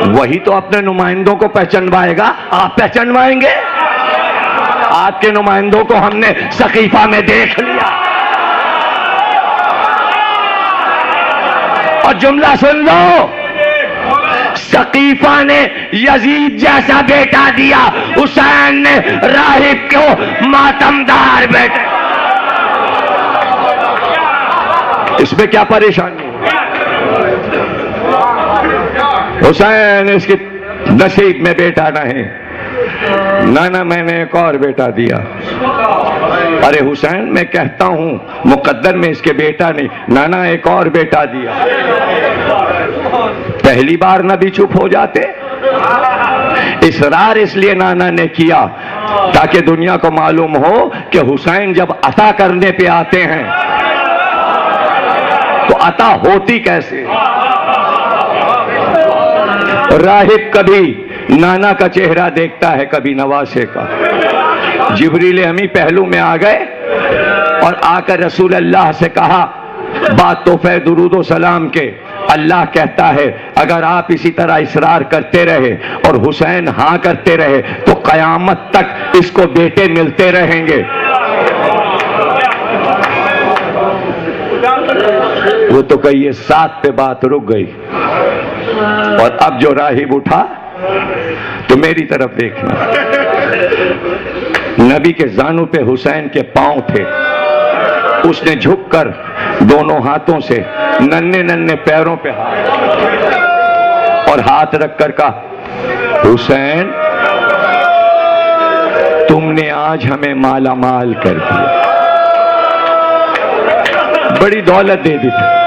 वही तो अपने नुमाइंदों को पहचानवाएगा। आप पहचानवाएंगे? आपके नुमाइंदों को हमने सकीफा में देख लिया। और जुमला सुन लो, सकीफा ने यजीद जैसा बेटा दिया, हुसैन ने राहिब को मातमदार बेटे। इसमें क्या परेशानी? हुसैन इसके नसीब में बेटा नहीं। नाना मैंने एक और बेटा दिया। अरे हुसैन मैं कहता हूं मुकद्दर में इसके बेटा नहीं, नाना एक और बेटा दिया। पहली बार नबी चुप हो जाते। इसरार इसलिए नाना ने किया ताकि दुनिया को मालूम हो कि हुसैन जब अता करने पे आते हैं तो अता होती कैसे। राहिब कभी नाना का चेहरा देखता है, कभी नवासे का। जिब्रील अमी पहलू में आ गए और आकर रसूल अल्लाह से कहा, बात तोहफे दुरूदो सलाम के, अल्लाह कहता है अगर आप इसी तरह इसरार करते रहे और हुसैन हाँ करते रहे तो कयामत तक इसको बेटे मिलते रहेंगे। वो तो कहिए 7 पे बात रुक गई। और अब जो राहिब उठा तो मेरी तरफ देखना, नबी के जानू पे हुसैन के पांव थे। उसने झुककर दोनों हाथों से नन्हे नन्हे पैरों पे हाथ और हाथ रखकर कहा, हुसैन तुमने आज हमें माला माल कर दिया, बड़ी दौलत दे दी थी।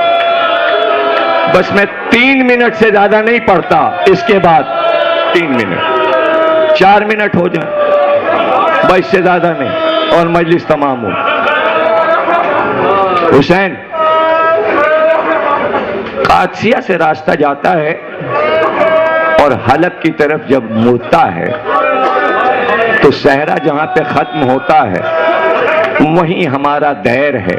बस मैं 3 मिनट से ज्यादा नहीं पढ़ता, इसके बाद 3 मिनट 4 मिनट हो जाए, बस से ज्यादा नहीं, और मजलिस तमाम हो। हुसैन कादसिया से रास्ता जाता है और हलब की तरफ जब मुड़ता है तो सहरा जहां पे खत्म होता है वहीं हमारा दैर है।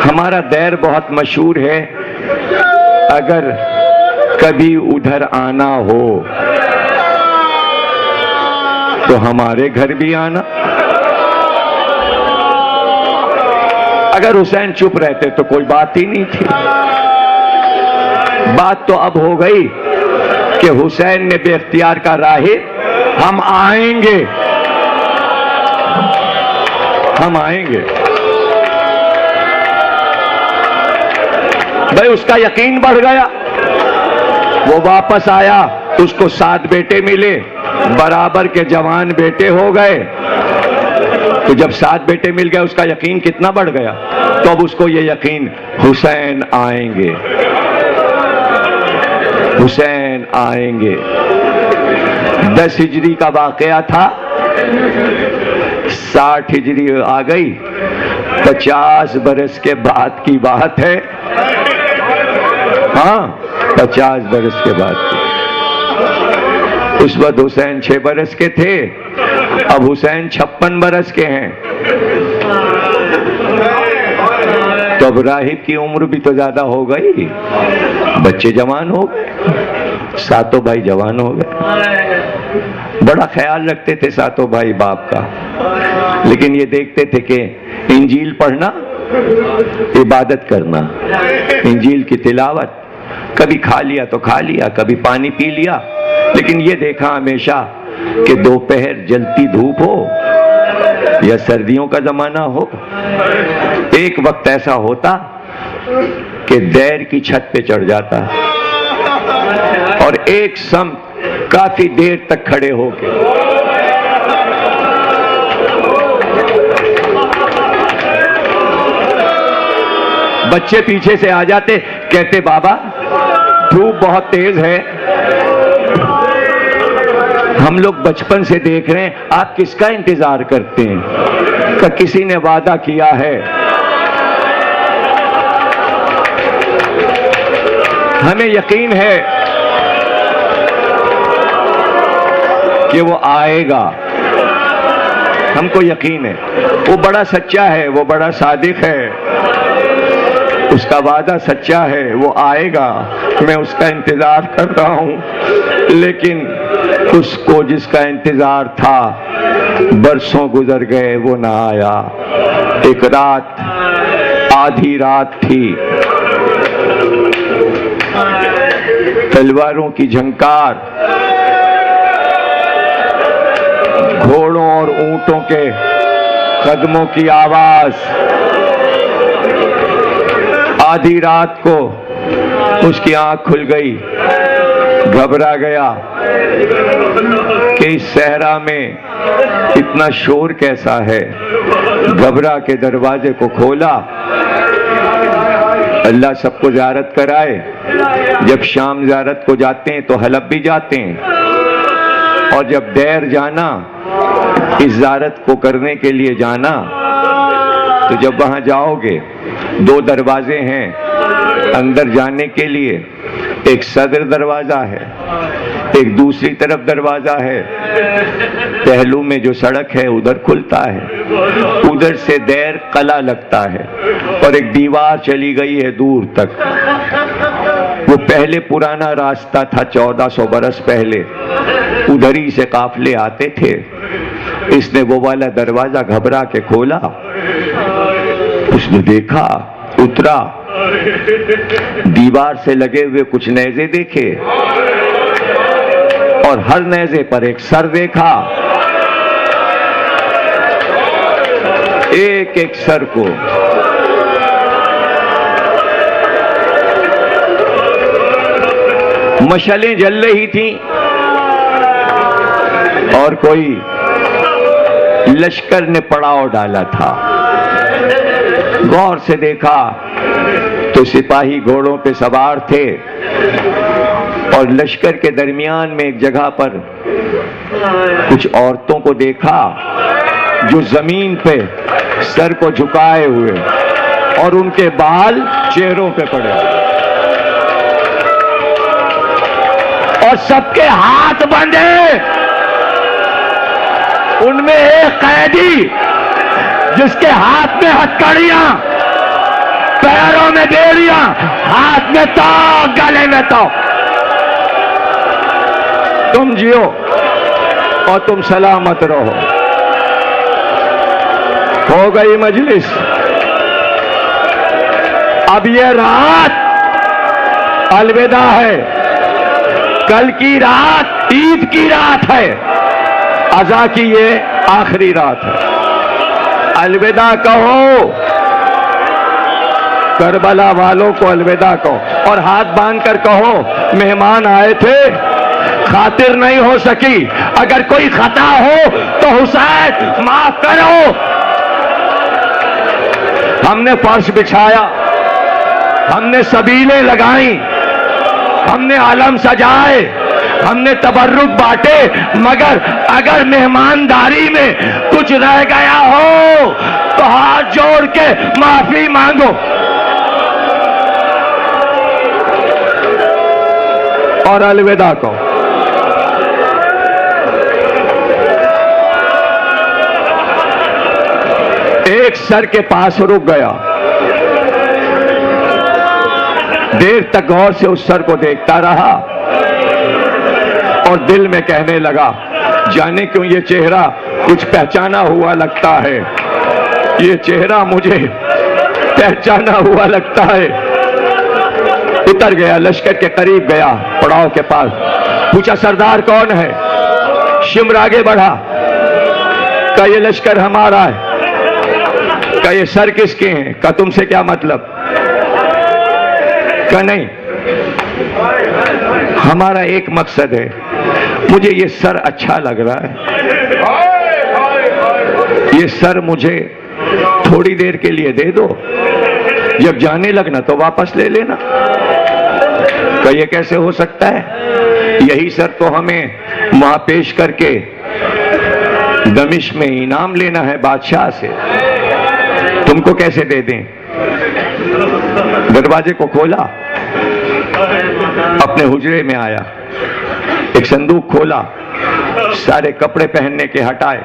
हमारा दैर बहुत मशहूर है, अगर कभी उधर आना हो तो हमारे घर भी आना। अगर हुसैन चुप रहते तो कोई बात ही नहीं थी। बात तो अब हो गई कि हुसैन ने बेख्तियार का राहिब, हम आएंगे, हम आएंगे। भाई उसका यकीन बढ़ गया, वो वापस आया, उसको 7 बेटे मिले, बराबर के जवान बेटे हो गए। तो जब 7 बेटे मिल गए उसका यकीन कितना बढ़ गया। तो अब उसको ये यकीन, हुसैन आएंगे, हुसैन आएंगे। 10 हिजरी का वाकया था, 60 हिजरी आ गई, 50 बरस के बाद की बात है। हाँ 50 बरस के बाद की। उस वक्त हुसैन 6 बरस के थे, अब हुसैन 56 बरस के हैं। तो अब राहिब की उम्र भी तो ज्यादा हो गई, बच्चे जवान हो गए, सातों भाई जवान हो गए। बड़ा ख्याल रखते थे सातों भाई बाप का, लेकिन ये देखते थे कि इंजील पढ़ना, इबादत करना, इंजील की तिलावत, कभी खा लिया तो खा लिया, कभी पानी पी लिया, लेकिन ये देखा हमेशा कि दोपहर जलती धूप हो या सर्दियों का जमाना हो, एक वक्त ऐसा होता कि दैर की छत पे चढ़ जाता और एक सम काफी देर तक खड़े होके बच्चे पीछे से आ जाते, कहते बाबा धूप बहुत तेज है, हम लोग बचपन से देख रहे हैं, आप किसका इंतजार करते हैं? कि किसी ने वादा किया है, हमें यकीन है कि वो आएगा, हमको यकीन है, वो बड़ा सच्चा है, वो बड़ा सादिक है, उसका वादा सच्चा है, वो आएगा, मैं उसका इंतजार कर रहा हूं। लेकिन उसको जिसका इंतजार था बरसों गुजर गए, वो ना आया। एक रात, आधी रात थी, तलवारों की झंकार, घोड़ों और ऊंटों के कदमों की आवाज, आधी रात को उसकी आंख खुल गई, घबरा गया कि इस सहरा में इतना शोर कैसा है। घबरा के दरवाजे को खोला, अल्लाह सबको ज़ियारत कराए, जब शाम ज़ियारत को जाते हैं तो हलब भी जाते हैं, और जब देर जाना इस ज़ियारत को करने के लिए जाना, तो जब वहां जाओगे दो दरवाजे हैं अंदर जाने के लिए, एक सदर दरवाजा है, एक दूसरी तरफ दरवाजा है, पहलू में जो सड़क है उधर खुलता है, उधर से देर कला लगता है और एक दीवार चली गई है दूर तक। वो पहले पुराना रास्ता था, 1400 बरस पहले उधर ही से काफले आते थे। इसने वो वाला दरवाजा घबरा के खोला, उसने देखा, उतरा, दीवार से लगे हुए कुछ नेज़े देखे और हर नेज़े पर एक सर देखा। एक एक सर को मशालें जल रही थीं और कोई लश्कर ने पड़ाव डाला था। गौर से देखा तो सिपाही घोड़ों पे सवार थे और लश्कर के दरमियान में एक जगह पर कुछ औरतों को देखा जो जमीन पे सर को झुकाए हुए और उनके बाल चेहरों पे पड़े और सबके हाथ बंधे। उनमें एक कैदी जिसके हाथ में हथकड़ियां, पैरों में बेड़ियां, हाथ में तो, गले में तो। तुम जियो और तुम सलामत रहो। हो गई मजलिस। अब ये रात अलविदा है, कल की रात ईद की रात है, अज़ा की ये आखिरी रात है। अलविदा कहो, करबला वालों को अलविदा कहो और हाथ बांधकर कहो, मेहमान आए थे, खातिर नहीं हो सकी, अगर कोई खता हो तो हुसैन माफ करो। हमने फर्श बिछाया, हमने सबीलें लगाई, हमने आलम सजाए, हमने तबर्रुक बांटे, मगर अगर मेहमानदारी में कुछ रह गया हो तो हाथ जोड़ के माफी मांगो और अलविदा कहो। एक एक सर के पास रुक गया, देर तक गौर से उस सर को देखता रहा और दिल में कहने लगा, जाने क्यों ये चेहरा कुछ पहचाना हुआ लगता है, ये चेहरा मुझे पहचाना हुआ लगता है। उतर गया, लश्कर के करीब गया, पड़ाव के पास पूछा, सरदार कौन है? शिम्र आगे बढ़ा, कहा ये लश्कर हमारा है। कहा ये सर किसके हैं? कहा तुमसे क्या मतलब? कहा नहीं, हमारा एक मकसद है, मुझे ये सर अच्छा लग रहा है, ये सर मुझे थोड़ी देर के लिए दे दो, जब जाने लगना तो वापस ले लेना। कहा ये कैसे हो सकता है? यही सर तो हमें वहां पेश करके दमिश्क में इनाम लेना है बादशाह से, तुमको कैसे दे दें? दरवाजे को खोला, अपने हुजरे में आया, एक संदूक खोला, सारे कपड़े पहनने के हटाए,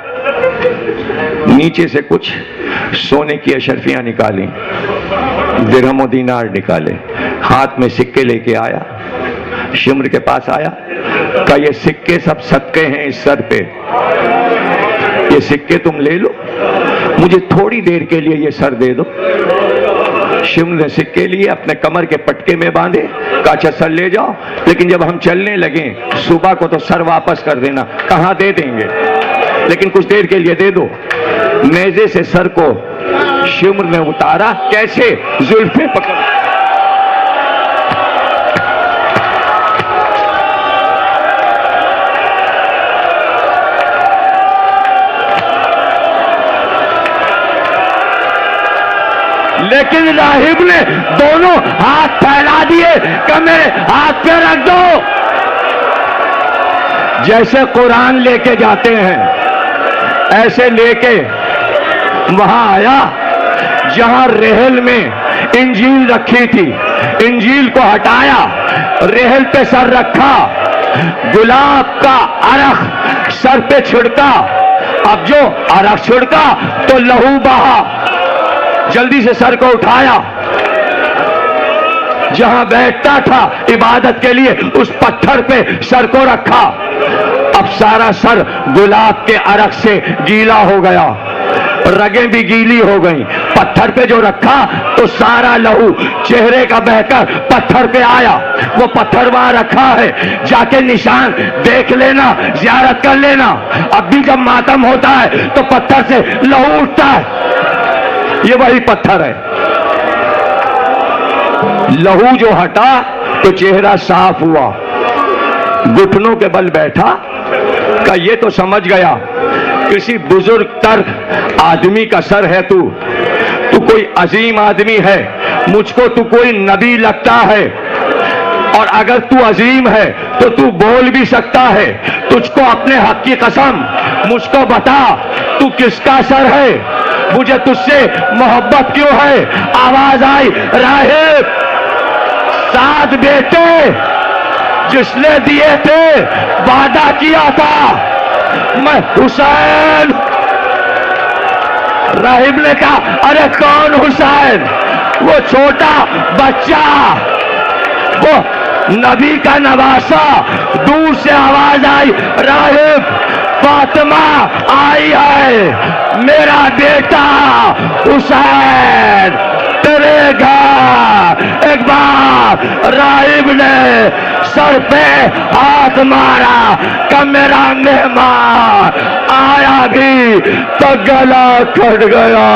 नीचे से कुछ सोने की अशरफियां निकाली, दिरहम और दीनार निकाले, हाथ में सिक्के लेके आया, शिम्र के पास आया, कहा ये सिक्के सब सदके हैं इस सर पे, ये सिक्के तुम ले लो, मुझे थोड़ी देर के लिए ये सर दे दो। शिम्र ने सिक्के लिए, अपने कमर के पटके में बांधे, कहा अच्छा सर ले जाओ, लेकिन जब हम चलने लगे सुबह को तो सर वापस कर देना। कहां दे देंगे, लेकिन कुछ देर के लिए दे दो। नेज़े से सर को शिम्र ने उतारा, कैसे? जुल्फे पकड़, लेकिन राहिब ने दोनों हाथ फैला दिए कि मेरे हाथ पे रख दो। जैसे कुरान लेके जाते हैं ऐसे लेके वहां आया जहां रेहल में इंजील रखी थी, इंजील को हटाया, रेहल पे सर रखा, गुलाब का अरख सर पे छिड़का। अब जो अरख छिड़का तो लहू बहा, जल्दी से सर को उठाया, जहां बैठता था इबादत के लिए उस पत्थर पे सर को रखा। अब सारा सर गुलाब के अरख से गीला हो गया, रगें भी गीली हो गईं। पत्थर पे जो रखा तो सारा लहू चेहरे का बहकर पत्थर पे आया। वो पत्थर वहां रखा है, जाके निशान देख लेना, ज़ियारत कर लेना। अब भी जब मातम होता है तो पत्थर से लहू उठता है, ये वही पत्थर है। लहू जो हटा तो चेहरा साफ हुआ, घुटनों के बल बैठा, का ये तो समझ गया किसी बुजुर्ग तर आदमी का सर है, तू कोई अजीम आदमी है, मुझको तू कोई नबी लगता है, और अगर तू अजीम है तो तू बोल भी सकता है। तुझको अपने हक की कसम मुझको बता, तू किसका सर है, मुझे तुझसे मोहब्बत क्यों है? आवाज आई, राहिब 7 बेटे जिसने दिए थे, वादा किया था मैं हुसैन। राहिब ने कहा, अरे कौन हुसैन? वो छोटा बच्चा, वो नबी का नवासा। दूर से आवाज आई, राहिब फातिमा आई है, मेरा बेटा हुसैन तेरे घर। एक बार राहिब ने सर पे हाथ मारा कि मेरा मेहमान आया भी तो गला कट गया।